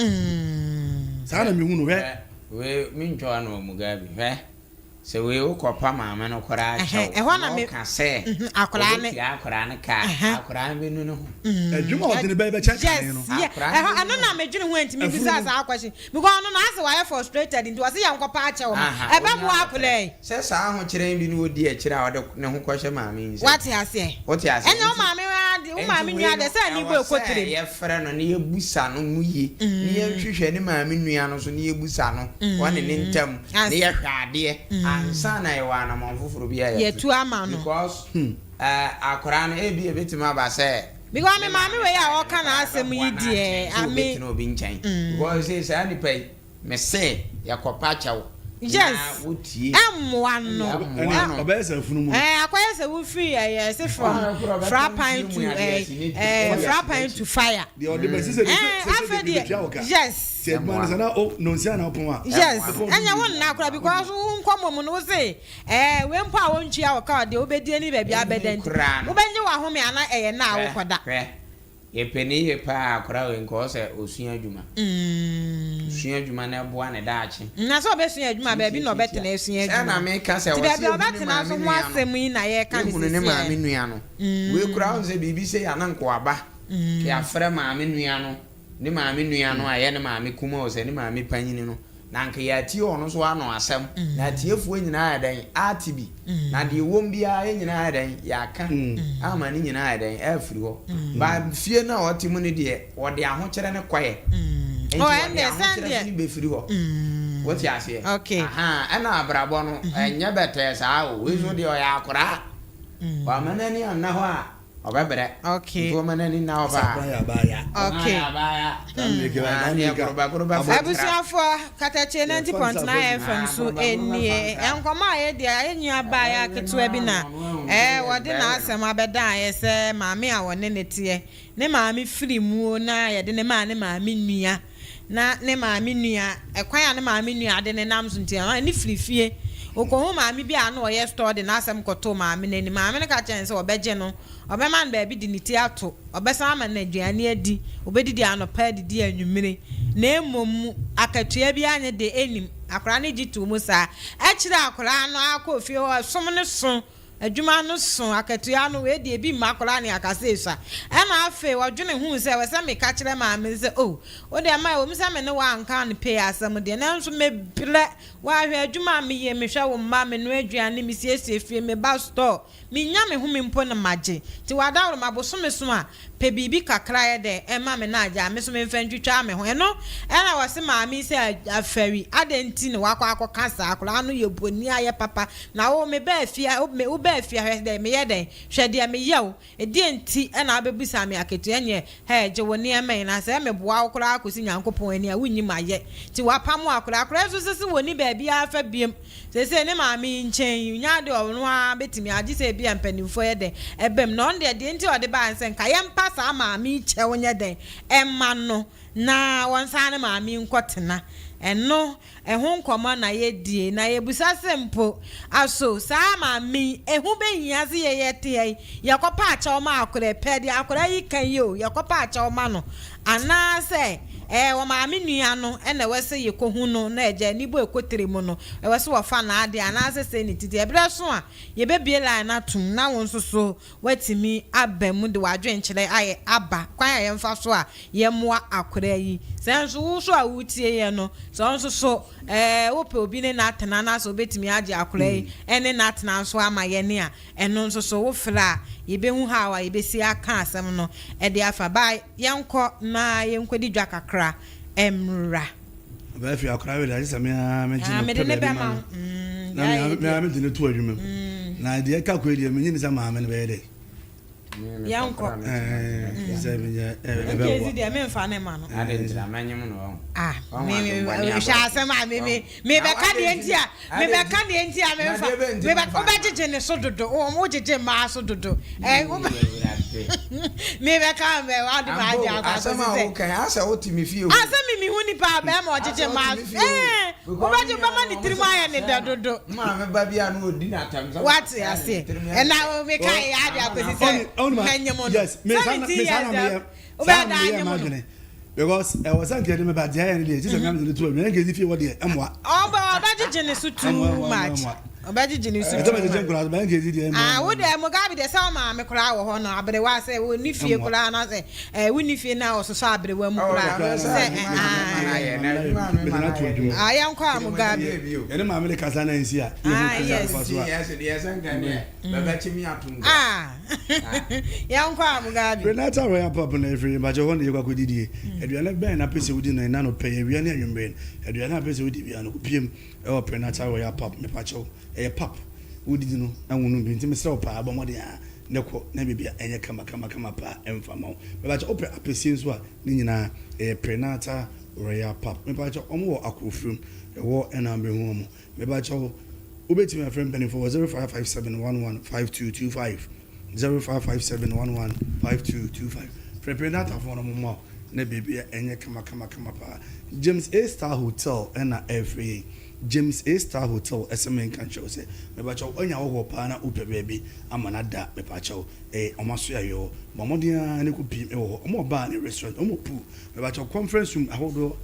sa na me hu no we mi ntwa no mugabe se we ukopa maama no kora chewo e ho na me ka se akura ne ka akura be nu no adwuma o de be cha kan no ano na me dwene ho antimi bisa sa akwashi because no na ase why frustrated into ase ya nkopa achewo e be mo apule se sa ho kire bi no odi a kire a ode ne ho kwhye maame nse what ase enye o maame ade o maame nua de se ni bo ekotire ye frɛ no ne ye busa no mu ye ne ye hwehwɛ ne maame nua no so ne ye busa no wone ne ntam ne ye hwade ansa na ye wa na monfoforo bi ya ye tu ama no because akora no ebi ebetima ba se because me maame we ya o ka na asem yi die ame no bi nkyɛn because say sa ni pay me say yakopa chawo yes emwa no obese funu mu akwaya se wo free se from frapping to frapping to fire the odebe se yes se man se na o no nsia na opon a yes anya won na akura because nkomo mu no say we mpa a wontua wo ka de obedie ni ba bia bedanti obenye wa home ana na awokoda ye peni ye pa akura we nko se osua adwuma osua adwuma na boa ne daachi na so obesua adwuma ba bi na obetena esua adwuma na me ka se wo se obetena so ho asem yi na ye ka ne se ne maame nua no we kura on se bibi se ya na nko aba ke afre maame nua no ne maame nua no aye ne maame kuma o se ne maame panyini no na nka ya ti ono so ano asem na tiefuo nyina adan atibi na de wom bia nyina adan ya ka ama ni nyina adan afiri ho ba fie na otimu ne de wo de ahokere ne kwaye oh and the sand ni be firi ho what ya say okay ana abrabo no enya bete sa o we so de o ya akora wa manani anna ho a obebere okay to manani na oba okay abusuafo katache 90.9 FM so enie enkoma ye dia enua ba ya ketewa bi na wode na asem abeda ye se maame a wone netie ne maame firi mu na ye de ne maame nua na ne maame nua ekwan ya ne maame nua de ne nam so ntia ne firi fie okohu maame bi a na oye store de na asem koto maame nani maame ne ka chen se obeje no obeman ba bi di niti ato obesa ma na aduane adi obedidi anopa didi anwumire na emom akatua bi anye de enim akora ne gitu mu sa ekire akora no akofie ho som ne so adwuma no so akatua no we de bi makora ne akasesa na afe wodwene hu se we se me ka kire maame se o de ma wo msa me ne wa anka ne pay asem de na nso me ble wa hwe adwuma me ye me hwe wo ma me no aduane me siesie fie me ba store me nya me hu me mpo na magye ti wadawro maboso me so a pe bibi kakra ye de ma me na aja me so me mfantwitwa me ho eno na wose maame se afari adenti ne wakọ akọ sa akora no ye boni aye papa na wo me ba afia wo ba afia hwe de me ye de hwe de me yew e de enti na abebusa me aketu enye je woni eme na se me boa akora akosi nyankopon ani a wunyi maye ti wapamo akora so sese woni ba bia afa biem sese ne maame nchen nya de ono a betimi agi se bia mpanimfo ye de ebem no de enti ode ba nse nka ye mpa sa maame che wonye de emma no na wonsa ne maame nkotena eno ehun koma na ye die na ye busa sempo aso sa maame ehun be hiase ye yete yakopa acha o ma akore pedi akora yi kan yo yakopa acha o ma no ana se wo maame nua no na wese ye kohu no na eje ni bo ekotere mu no wese wo fa na ade ana se ni titi ebre so a ye bebie line na tum na won so watimi abam de wadwen kire aye aba kwan ye mfa so a ye moa akora yi senso wo so a wutie ye no so wo pe obi ne na atena na so betimi age akora yi ene na atena so ama ye ne a eno so wo fra ye be hu ha wa ye be si aka asem no e de afa bai yenko na yenkwedi dwa kakra emra ba fi akra we da same me jino me de ne be ma na me de ne to adwuma na de ka ko de me nyini sa ma me ne be de yanko se me je ebe wo de me mfa ne ma no ade ntira manyem no me sha asema me be ka de enti a me be ka de enti a me mfa me be ko ba jeje ne so dodo o mo jeje ma so dodo me be ka me wa de ma de akwa asema o kan asa o timi fie o asema mi hu ni pa be ma o jeje ma Obaji mama ni tirimu ne dadodo. Ma me ba bia no odi na tam. What you say? And now we can ya dia kwesi say. Yes, me sana me because I was thinking about the idea just am the two me get fi what dey amwa. Obaji jene su too much. Obaji jene su. I don't know class man get dey. Wo dey Mugabe dey say ma me kura wo ho no abrewa say wo ni fie kura na say wo ni fie na wo so abrewa mu kura say yan kwa Mugabe. Ene ma me kasa na nsi a. Yes ngane. Baba chimi atunga. Yan kwa Mugabe. Renata Royal Pop na every ma jo ho ne yakwa kodidie. Eduane ben na pese wudi na no pay ewia na anwemben. Eduane pese wudi bia no kopiem e o Renata Royal Pop me pacho. E pop wudi no anwunu bi ntimi sɛ opa abɔmɔde a ne kɔ na bibia enye kama pa emfama me pacho opa apese nso a ne nyina e Renata Royal Pop me pacho omo wɔ akrofrum e wɔ ɛna be hu omo me pacho ubetimi afrem penny for 0557115225 0557115225 Renata for no mo na bibia enye kama pa James A Star Hotel na every James A Star Hotel SMN kan show say me ba chow onya wo pa na upe baby amana da me pa chow omaso ayo mamodia ne ku pi me wo omo ba ne restaurant omo pu me ba chow conference room ahodo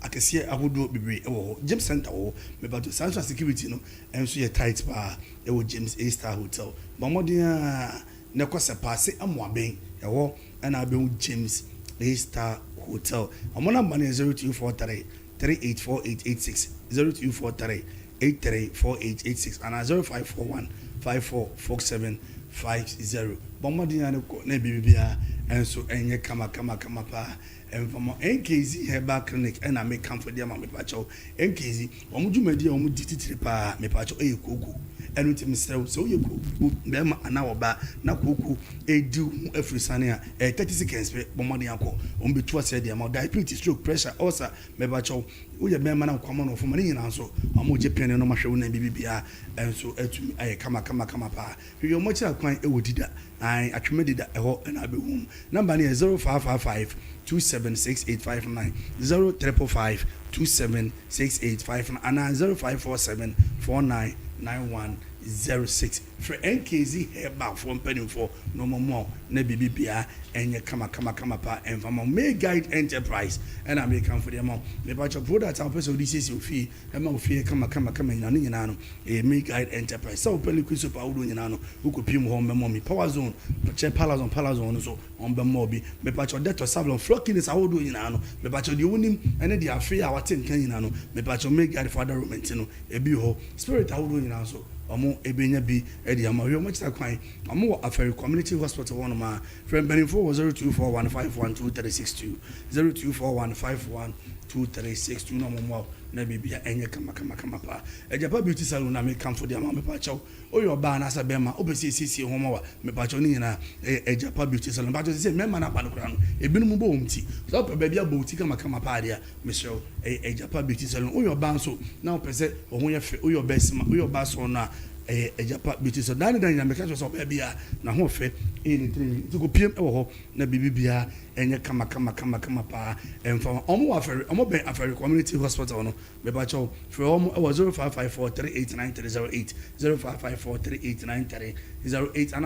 akese ahodo bibi wo James Center wo me ba to central security no enso ye tight pa wo James A Star Hotel mamodia ne ko se passe amoaben wo na be James A Star Hotel amona ba ne 0243 384886 0243 834886 and 0541 544750 bomodin na ko na bibia enso enye kama pa enfamo NKZ Herbal Clinic na me come for them me pacho NKZ omudumadi omudititire pa me pacho eyekoko enu tim sew so yeko be ma ana oba na koko edu afrisane a 30 seconds pe bomodin akọ ombetu ase dia ma diabetes stroke pressure ulcer me pacho uye be ma na kwama no fo ma ni na so omoje pene no mahwe na bibia enso atumi aye kama pa yo mo kira kwan ewodida ai atwemedida eho na abehum number ni 0555 276859 0355 276859 and 0547 499106 for NKZ Herbal from penny for no more na bibia enye kama pa enfama May Guide Enterprise and I may come for them me ba cho product our person this is ofie e ma ofie kama nyina no nyina no e May Guide Enterprise so peli kwiso pa wudo nyina no ukopim ho memo mi Power Zone che Palazon so on be mo bi me ba cho Deto Sablon flocking is awudo nyina no me ba cho de wonim ene de afre a waten kan nyina no me ba cho May Guide for other romantic no e bi ho spirit awudo nyina so omo ebenya bi e de ama we mo chita kwan omo Aferi Community Hospital one ma friend benefo 0241512362 0241512362 no mo na bibia enye kama pa ejapa beauty salon na me come for them me pa chaw oyo ba na sabe ma obesi sisi ho ma wa me pa chaw ni nyina ejapa beauty salon ba to say me ma na pa no kra no ebinum bo omti so pa ba bia bo ti kama pa dia me show ejapa beauty salon oyo ba so na opese ohun ye fe oyo ba sima oyo ba so na ejapa beauty so dan na me ka so ba bia na ho fe ni three to go pm e wo ho na bibia enye kama pa emfa omo Aferi omo ben Aferi Community Hospital no me ba chaw for omo 0554389308 0554389308 and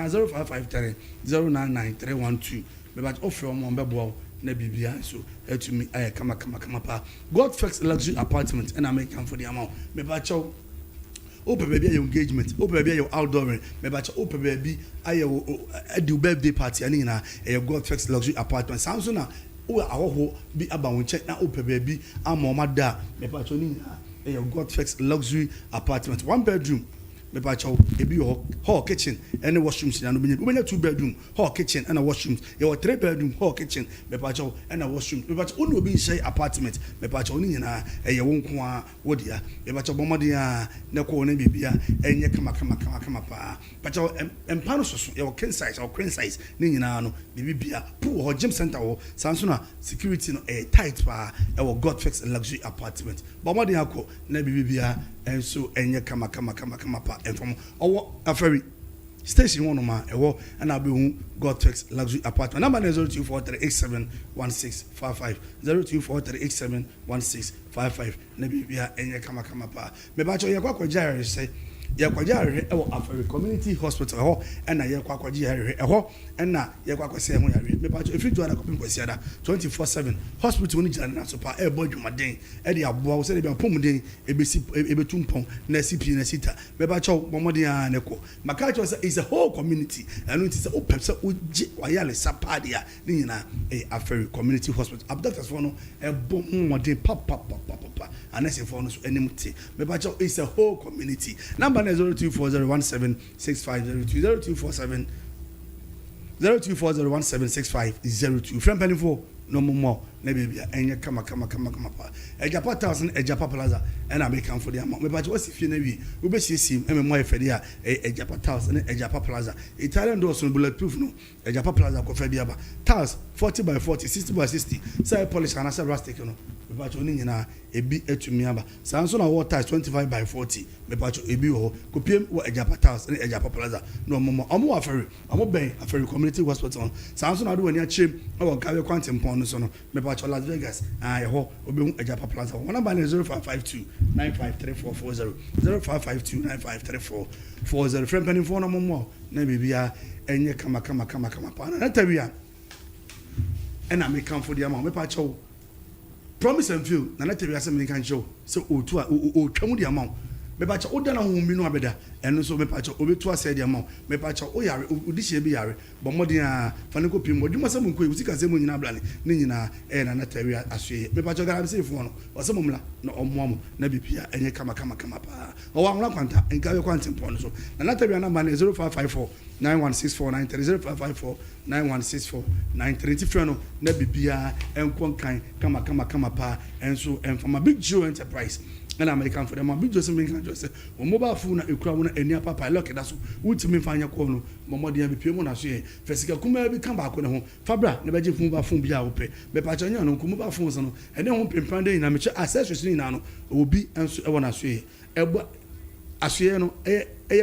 0553099312 me ba offer omo be bo na bibia so etumi aye kama pa God Flex Luxury Apartment and I make come for the amount me ba chaw open baby your engagement open baby your outdooring me ba cha open baby aye do birthday party ani na God Flex Luxury Apartment Samsung na o awoho bi aba won check na open baby amoma da me ba cha ni na God Flex Luxury Apartment 1 bedroom me ba cha ebi hall kitchen and washrooms na no be 2 bedroom hall kitchen and washrooms your 3 bedroom hall kitchen me ba cha and washroom me ba cha onu obi share apartment me ba cha oni nyina won ko a wodia me ba cha bomode a na ko na bibia enye kama pa ba cha empano so your king size or queen size ni nyina no bibia pu ho gym center ho sanso na security no tight pa God Flex Luxury Apartment bomode akọ na bibia enso enye kama pa enfam owo Aferi station one ma ewo and I'll be who Godtex luxury apartment number 0243871655 0243871655 na bibia enye kama pa me ba cho ye kwa jare say ye kwa jare ewo Aferi Community Hospital ho na ye kwa jare ho na ye kwa se ho yare me ba cho if you do na kopin kwasiada 24/7 hospital ni jira na so pa e bo dwumaden e de aboa wo se de pomuden ebesi ebetumpon na CP na sita me ba cho momodin a ne ko maka cho say is a whole community and it is o pepse o ji wayale sapadia ni nyina Aferi Community Hospital abductors for no e bo momodin papa and I say for no so enimti me ba cho is a whole community number 0240176502 0240176502 friend penny for no more na baby enye kama pa ejapa 1000 ejapa plaza and I make come for the amount me ba cho si fie na wi we be siesim e me mo efede a ejapa 1000 ejapa plaza Italian doors no bulletproof no ejapa plaza ko fa bia ba tiles 40 by 40 60 by 60 say polish and say rustic no me ba cho ni nyina ebi etumi aba sanso na water 25 by 40 me pa cho ebi ho kopiem wo ejapa tiles and ejapa plaza no mo omo Aferi omo ben Aferi Community Hospital sanso na do wani a chem e wo gawe kwantempon no so no me pa cho Las Vegas ho obi ejapa plaza one number 0552953440 0552953440 friend penny phone no mo na bibia enye kama pa na tawia and I make come for the amount me pa cho promise and feel na na tawia se me kan show so otu a o twamu the amount me pa cho oda na hu mi no abeda eno so me pa cho obetu ase the amount me pa cho o yare odihie bi yare bo modin a fane ko pim odwuma se mun ko usika se mun nyina blane ni nyina na tawia asoe me pa cho gara se fo no o se mumla na omoamo na bibia enye kama pa o wa nwra kwanta enka we kwanta pon so na tawia number 0554 916493 0554 916493 freno na bibia enkon kan kama pa enso enfama Big Joe Enterprise and American for them Big Joe Semben just say o mobile phone na ekura wona enia papa lock that so wutimi fanya ko no momodi abi pie mu na so ye fesika kuma bi kan ba ko ne ho fabra ne beje phone ba phone bia wo pe be pa chanya no kuma ba phone so no ene ho pempande na me che accessories ni na no obi enso e wona so ye ebo asoye no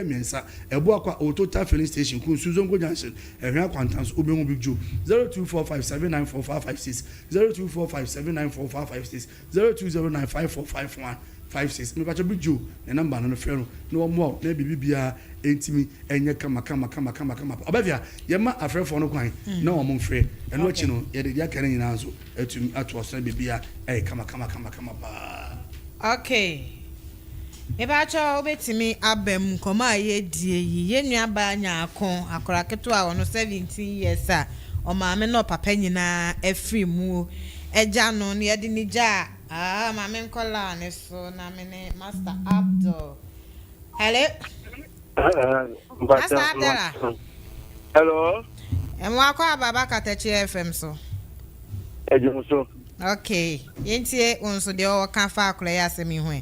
miensa ebo akwa Total filling station kun Suzongo Junction ehwe akwantans obi hu Big Joe 0245794556 0245794556 0209545156 me bacho Big Joe na number no frɛ no na omo na bibia entimi enye kama obavia yema afrɛfo no kwan na omo mfrɛ eno achi no ye de dia kare nyina nso atumi ato so bibia kama ba okay Ebacho obetimi abem koma ye die yi yenua ba nya akon akoraketo a wono 17 years a o maame no papa nyina afri mu eja no ne yede ni ja maame nkola ne so na me ne Master Abdul hello Master Abdul hello emwa kwa baba Katechi FM so ejuso okay yentie unso de o kan fa akora ya asemi ho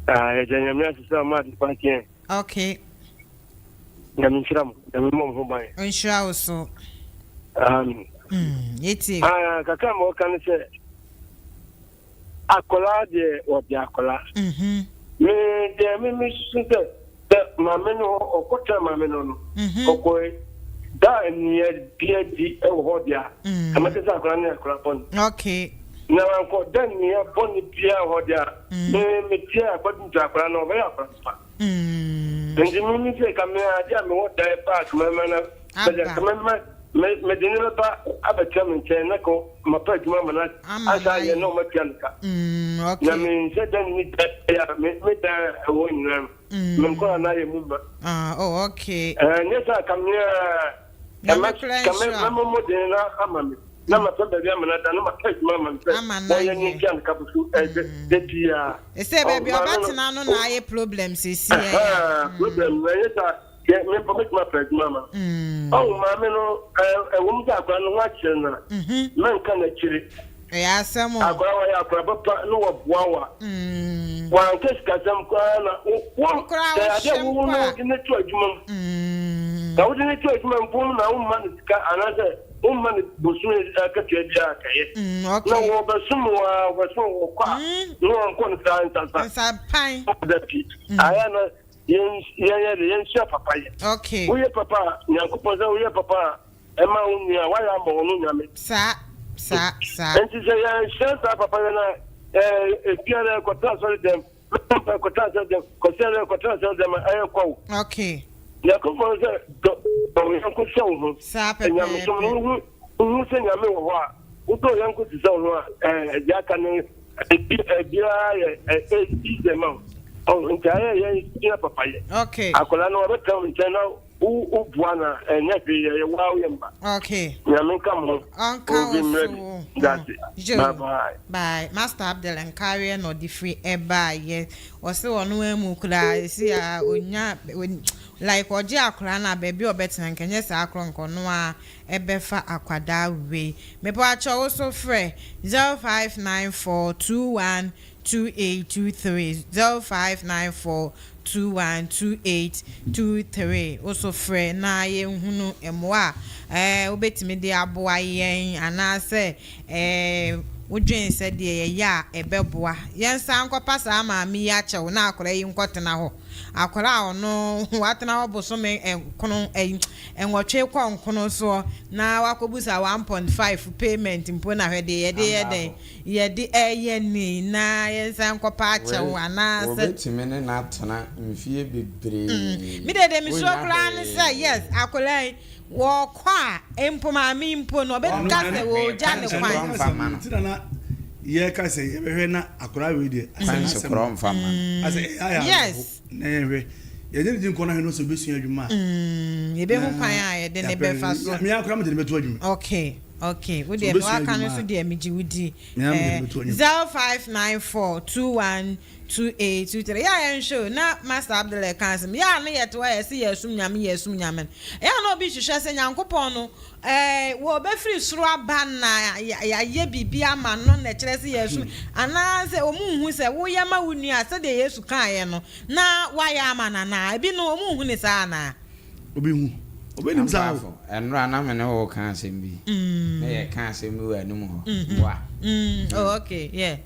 Janyamia sisa ma dipakien. Okay. Nyamishram, nyamimo mhombaye. Nsha oso. Yeti. Kaka mo kan se akola de odi akola. Me de me sinte de mameno okota mameno no. Okoi da ni die di e wo dia. Amate sa akola ni akola pon. Okay. Na ko dan ni boni bia ho dia me tia akwadun ta akra no be akra pa ndi mi se kamera dia me wo dai park mama me dinero pa abacha me chen na ko mapa juma mana asa ye no makianka okay na me se dan ni ya me da wo nyam me ko na ye mumba oh okay ne sa kamera kamera mo dinero amame na masoda bia mana da no makai mama mpe boye ni kian kabusu de dia ese baby obatina no na aye problem sisi problem we ta me promise my friend mama mama no wum ga gba no wa kire na man kan na kire ya asemo agora wa ya papa no wa boawa wa nke skazam kwa na wo da ade wo no ne to adwuma da wo ne to adwuma mpum na wo man ska anaze man bosun akatua bia kaye na wo basum wa kwa no anko nsa pan da pi aya na yen share papa ye okay we papa nyankopon say we papa e ma unu ya wa ya mo unu nyame sa enti say yen share papa na piara kwata so dem kwata so dem kwata so dem ayo ko okay nyankopon say do yanko se wo sa pepe nyame so unu se nyame wo ho a uto yanko ti se wo ho ya ka ne bia dem papa ye okay akola no be come channel u buana nya ye wa ye mba okay nyame kam ho that's it bye Master Abdel Nkari no di free eba ye wose wono emu kura si a onya like oje akora na baby obetina nkenye sa akro nkono a ebefa akwada we mepo acho wo so frɛ 0594212823 0594212823 also frɛ na ye hunu emwa obetimi de aboa yen anase wodwen sɛ de ye ya ebeboa yen san kopa sa ma mi ya chew na akora yi nkotena ho akora ono watena oboso me enkono enwotwe kwa nkono so na wakobusa 1.5 payment mpo na hwede yede ni na yensan kopa achew anase obetimi ne na atena mfie bebre mi de mi so kra ne say yes akora wo kwa empo ma mi mpo no be kase wo ja ne kwan na ye ka say ye behwe na akora we de fanse krom fama yes na ye ye de nko na he no so be sua adwuma ye be hu kwan a ye de ne be fa so me akora me de be to adwuma okay wo de wa kan so de mi ji wudi 0594212823 ya show na Master Abdul Kasim ya no ye to ya se yesum nyame ya no obi hwehwe se nyankopon no wo be free suru aba na ya ye bibia ma no na kire se yesum ana se omunhu se wo ya ma wunu a se de Yesu kan ye no na wa ya ama na ebi no omunhu ni sa na obi hu obi nim sa enra na me ne ho kan asem bi na ye kan asem bi wa num ho wa oh okay yeah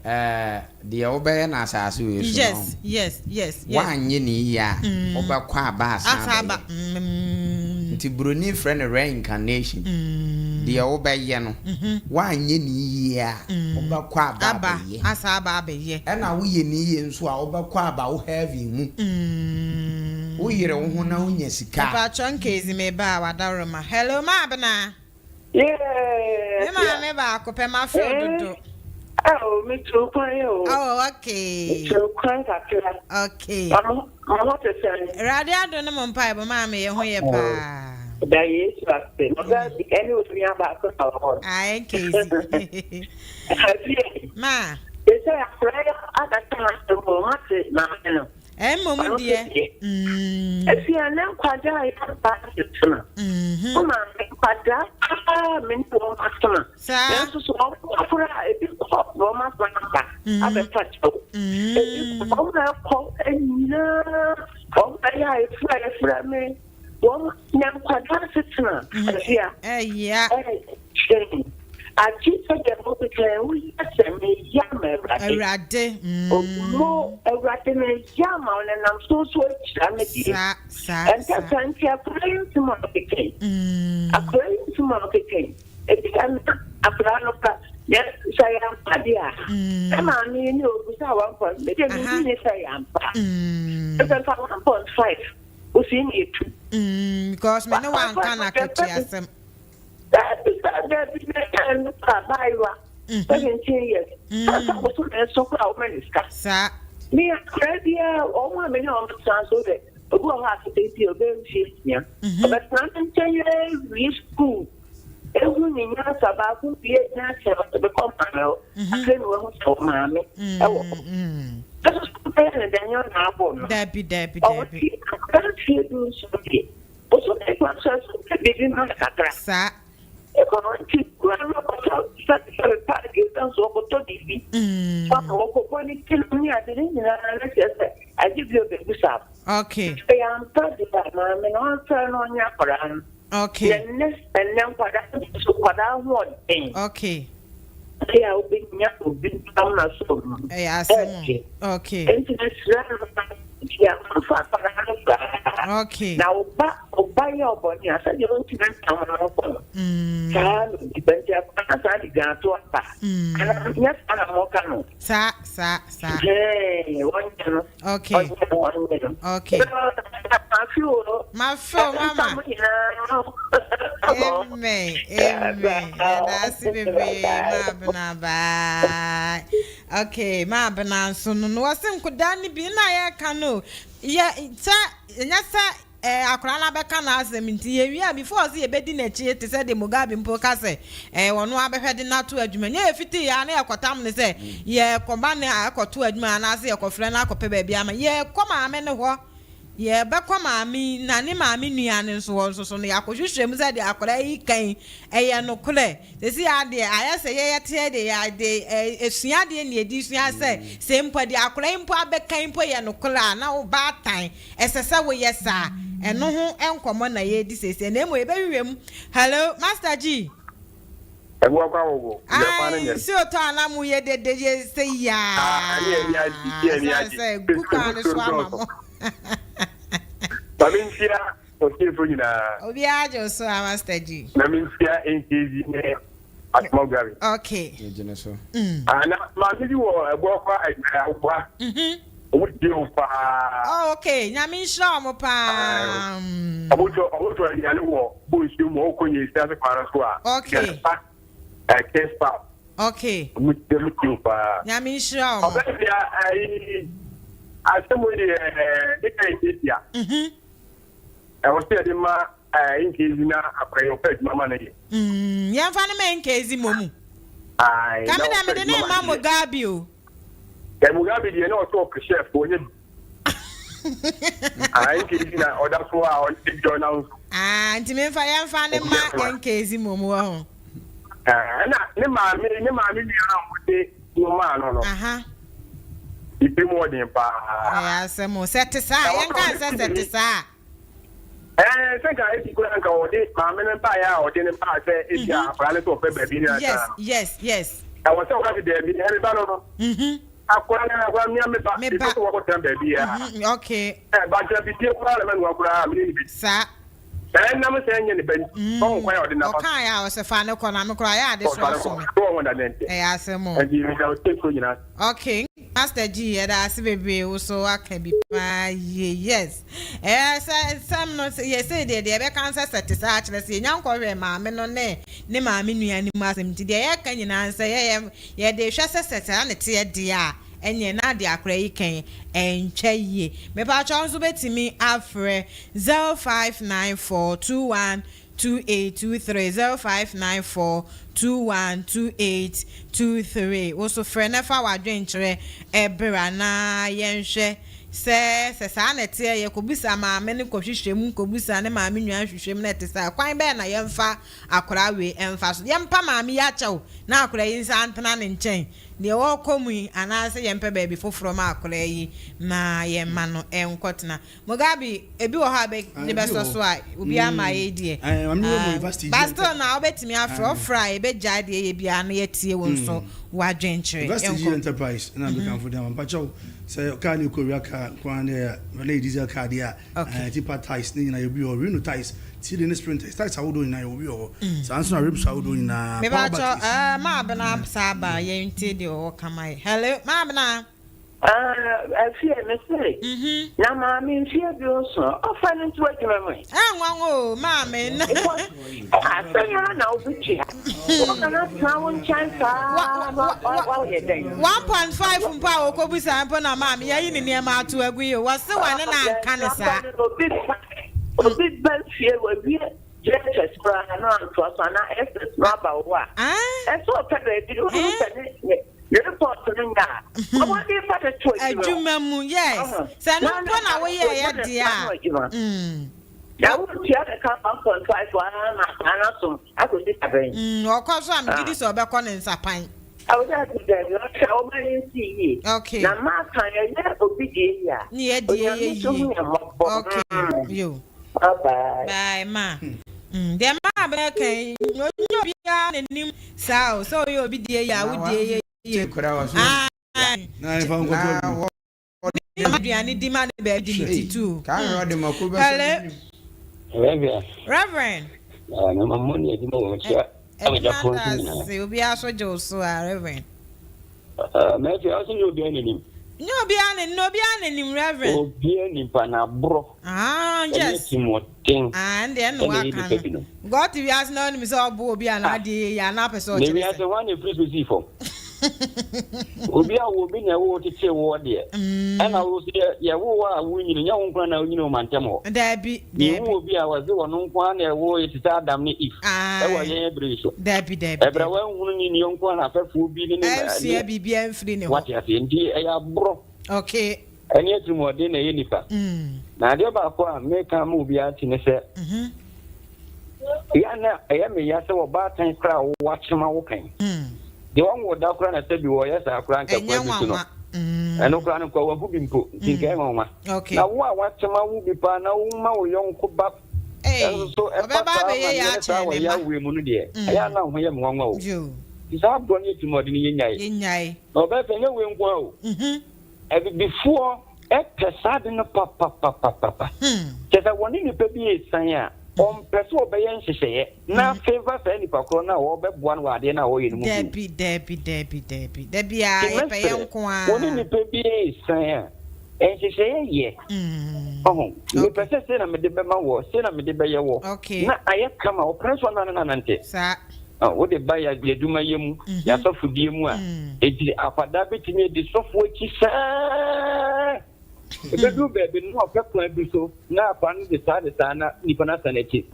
de obeye na asase we so yes wa anye ni ya obekwa aba asaba nti broni friend reincarnation de obeye no wa anye ni ya obekwa aba ye asaba abaye e na wo ye ni ye nso a obekwa aba wo heavy mu wo yire wo ho na wo nya sika pa chonkezi me ba wadaroma hello ma abna me ba ko pe ma fo dodo me too quiet. Oh, okay. Too quiet, okay. I'm not a son. Radio don't know my pipe, mamma, who you pa. There is nothing. Any of me about the I case. Ma. They say a prayer at that time to go much now. Mum, dear. If you are now quite a pass it to me. Quadra, mental customer. That's so for a big hot romance. I've been touched. Oh, I fly from me. One young quadra sister. Yeah. I keep saying, we send me yammer. A rade. More a ratten yammer, and I'm so sweet. And that's a claim to market. A claim to market. It began a plan of that. Yes, I am Padia. Come on, you know, without 1 point. Maybe I am. It's 1.5. Who's in it? Because no one can catch them. That is that buy 17 years. So many sir. Me a credit all 1 million of translated. Who have to take your baby? But not in 10 years, we school. Every minute about who be a natural to become a girl. I couldn't want to mammy. That's better than your album. Debbie. I can't see you something. Also, they want to be in my sir. I keep running up parties and so to TV. I give you the sap. Okay. I am proud of that, man, and I'll turn on your Quran. Okay. And then what I want. Okay. They are being okay. And Okay. Now, buy your body. I said, you don't even come on. The bench of Panasati got to a pass. And I'm yes, and I'm more canoe. Sa. Hey, 1 minute. Okay. 1 minute. Okay. My phone, Mama. Amen. That's it, bye. Okay, ma bana so no wasem kodani bi na ya kanu. Ya nyasa akora na beka na asem nti ye wi before say ye bedi na chi te say de Mugabe mpo ka say wono abehwede na to adwuma nya efiti ya na yakotam ne say ye komba na akoto adwuma na say yakofre na akope ba bia ma ye koma ame ne ho ye be koma ami na ne ma ami nuane nso so no yakohwehwem say de akora yi kan eye no kole se si ade ayase ye te de ya de esua de ne edi sua say se mpo de akora mpo abekan mpo ye no kole na wo ba tan esese wo yesa eno ho enkomo na ye di sese na emo ye be wiwem. Hello Master G. Ewo kwa wo si oto anamu ye de ye say ya say buka no so amamo Baminsia o na obi ajo so Master G na minsia NKZ ne Mugabe. Okay ejene so ana ma mi wo ebo kwa agba oh okay nyami sure mo pa obuto ya le wo bo isi mo okonye isi ase para so a okay kespa okay mutu pa nyami sure obia ai asemo de kai dia was say ma nkezi na akwayo page mama na ye yamfa ne men nkezi momu ai kamina me de ne ma Mugabe o Mugabe de na o to chef onye ai nkezi na oda so a on the journal nti me fa yamfa ne ma nkezi momu ho na ne ma mi ni ara mo de no ma no aha ipi mo de pa asemo set sa yanka set sa senka eti ko nka ode ma me ne pa ya ode ne pa se eti a pra le to pe baby ni ata yes I was so happy there be every ba no akora na akora mi me ba to wo ko tan baby ya okay ba ja bi tie ko ala me no akora mi ni bi sa na me se nye ne ben ko ko ya ode na pa kan ya o se fa ne ko na me kora ya de so me ko won da nente asemo and you will take so nyina okay Master G da ase bebe wo so aka bi pa yes some no yes say de be kan say set sa akere say nyankọ hwe ma me no ne ma me nua ni ma asem ti de ye kan nyina say ye de hwe say set na te de a enye na de akora yi kan enche ye me pa cho nso betimi afre 0594212823 0594212823 also frɛ na fa wadwen kyerɛ ebra na yenhwɛ se sa na te ye kobisa ma me ne kohwehwem kobisa ne ma me nwan hwehwem na te sa kwan be na yemfa akora we emfa so yempa ma me ya kyɛw na akora yi nsa antena ne nkyɛn de wo komu anase yempa ba bi foforo ma akora yi na yemma no enkotena Mugabe ebi wo ha be ne be so a obi ama ye die pastor na obetimi afro fry be jade ye bia na yetie wo nso wadwen kyerɛ University Enterprise na be kan for dem pacho say can you korea ka kwan le diesel car dia tipa ties ni na yobi o reno ties ti the sprint ties awodo ni na yobi o sanso na rims awodo ni na me ba cho ma bana saba ye nti de o kamai hello ma bana I fear me say na ma mi fear bi o so o fa ni to adwuma mai nwanwo ma me na asanya na obichi o kana tawon chance wa ye den 1.5 mpa o ko bisa mpa na ma me yayi ni ne ma ato agu yo wose wane na nka ne sa obi ban fear we bi Jesus pra na anto so na SS na ba wa eso pede bi o pede report ninga what if that choice adwuma mu yes say no mpo na wo ye dia ya wo tia the ka 1.5 wa na so akosi aben o ko so am gidi so be ko ne nsapan I was at the day, okay. Now, my time, I obi dia. Ni dia okay. You. Bye. Bye, ma. Dem ma be kan. No bia nanim sao. So you obi dia ya wo dia ye. Kura wa so. Na fa ngo aduane di ma be di titu ka ro de mako be Reverend na mamoni edi mo chia ameja fonti na se obi aso jo so Reverend me fi aso ni obi anenim no bi anenim Reverend obi anim pa na bro yes and then no aka God we ask no me so obi anade ya na person ne we ask one free to see for obi a wo bi na wo tete wo de ana wo se ye wo a wo nyino nya wo nkwa na wo nyino mantem ho da bi obi a wo ze wo nkwa na wo tete Adam ne Eve e wo ye briso da bi ebra wa hunu ni ni nkwa na afafo bi ne ne bibia mfiri ne ho what ya se ndi e ya bro okay ani etumo de na ye nipa na de ba ko a me ka mu bi ati ne se ya na ya me ya se wo ba tan kra wo wachema wo kan the one wo da kra na se bi wo ya sa kra nka kwa bi no eno kra na kwa wo bu bi mpo tinka nwa na wo a wachema wo bi pa na wo ma wo yonko ba so e ba be ya cha wo ya we mu no de ya na ho ya mo nwa o isa bro ni etumo de ni yenyai no be fe nye we nkwa o before pesade no papa kesa woni ni pe bi esan a on peso obeye nhyehyeye na favor fa ni pakro na wo be boa no ade na wo yenu mu debi a e pe yenko a woni ni pe bi esan a nhyehyeye ye ni pese se na me de be ma wo se na me de be ye wo na aye kama operation na nante sa wo de ba ya aduma yemu ya sofudie mu a ejire afada betimi de sofo echi sa ebe du bebe no opekwa bi so na apa no de sa na nipa na sa na echi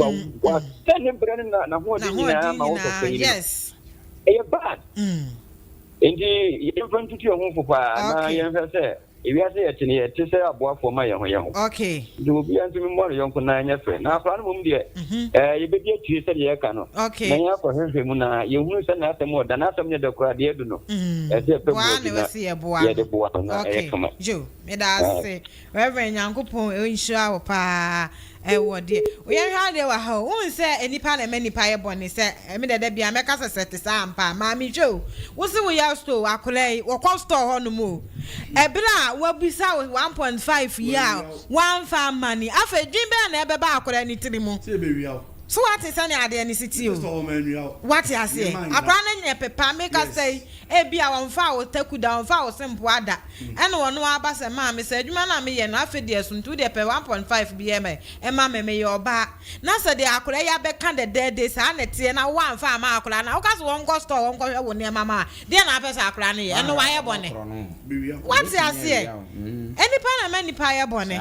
wa tene brene na ho de nyina ma wo so yes e bad endi ye vantuti ho fofa na ye fese ewi ase ye tene ye tese aboafo ma ye ho okay do bi antimi mo yonko na anya fe na afra no mum de ye be die tue se ye ka no na ya ko hwehwe mu na ye hunu se na asem oda na asem ne de kora de edu no e se pe mo ye de boa na e kama jo me da se Reverend Yankopon e nshira wo pa wo de we hwa de wa ha won se enipa na manipa ye bone se me de bia me ka sesete sa ampa ma mi jo wo se wo ya store akolai wo ko store ho no mu e bra wo bisa 1.5 year one farm money afa dwin be na e be ba akolai ni tirimu se be wi so what is any ade ni city o what you say akwa na nye pepa make us say e bia won fa wo takuda won fa wo simple ada e no wono aba se ma me say adwuma na me ye no afede suntu de pe 1.5 bm e ma me ye oba na se de akora ya be kan de day sa na tie na wan fa ma akora na wo ka so won go store won go hwe wo ne mama de na pesa akora ne ye no wa ye bone what you say any pa na mani pa ye bone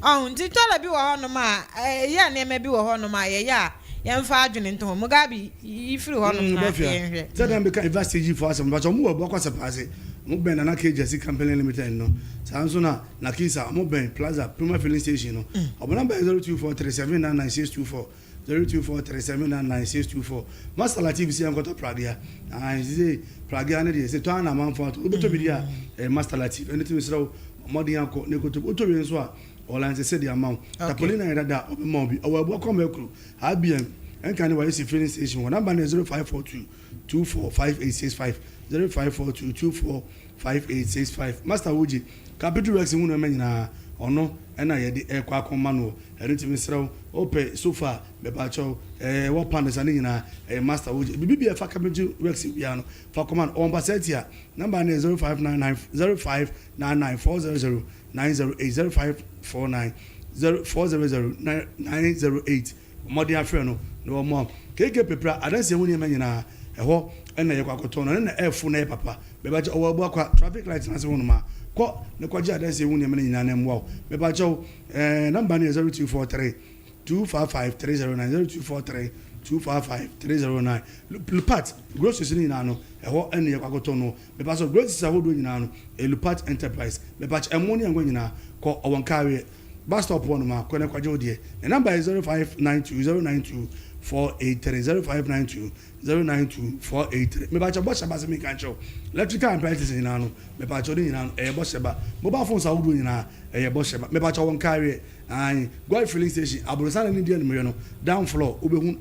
oh nti tola bi wo hono ma ye na me bi wo hono ma ye ya yemfa adwene nto mugabi ifiri ho no na hwe tell be kan investigate for us but mo wo kwa sepase mo ben na KJC company limited no sanso na kisa mo ben plaza Prima filling station no obona be 0243799624 0243799624 master latif si ankoto pradia say pradia na dey say to na man for to beto media master latif anything so modern anko ne ko to we nso a Olanze said the amount. Tapolina Rada, Open Mobi, or welcome Ekru, IBM, and can you see filling station? One number 0542 245865 0542 245865. Master Wuji, Capital Rex in Women or no, and I had the air quack on manual, and it's Mr. Ope, sofa, Bebacho, what pandas and in a Master Wuji. Bibi a Capital Rex piano for command on Bassetia, number 0599 0599 9080549 0400 modern friend no more keke pepra adanse woni ma nyina eho na ye kwakoto no na efu na papa be ba owo bo akwa traffic light na se wonu ma ko ne kwaje adanse woni ma nyina na mwa be ba number 0243 255 309 0243 255 309 Lupat groceries ni na no eho ene ye kwakoto no be ba so groceries ahodo nyina no Lupat enterprise be ba emoni ango nyina ko owon kawe bus stop one ma ko ne kwaje odie the number is 0592 092 483 me ba cha boss ba se me kan cho electrical appliances ni na no me ba cha odie nyina no boss ba mobile phones ahodo nyina boss ba me ba cha won kawe an go filling station abrosan ni die no down floor obehu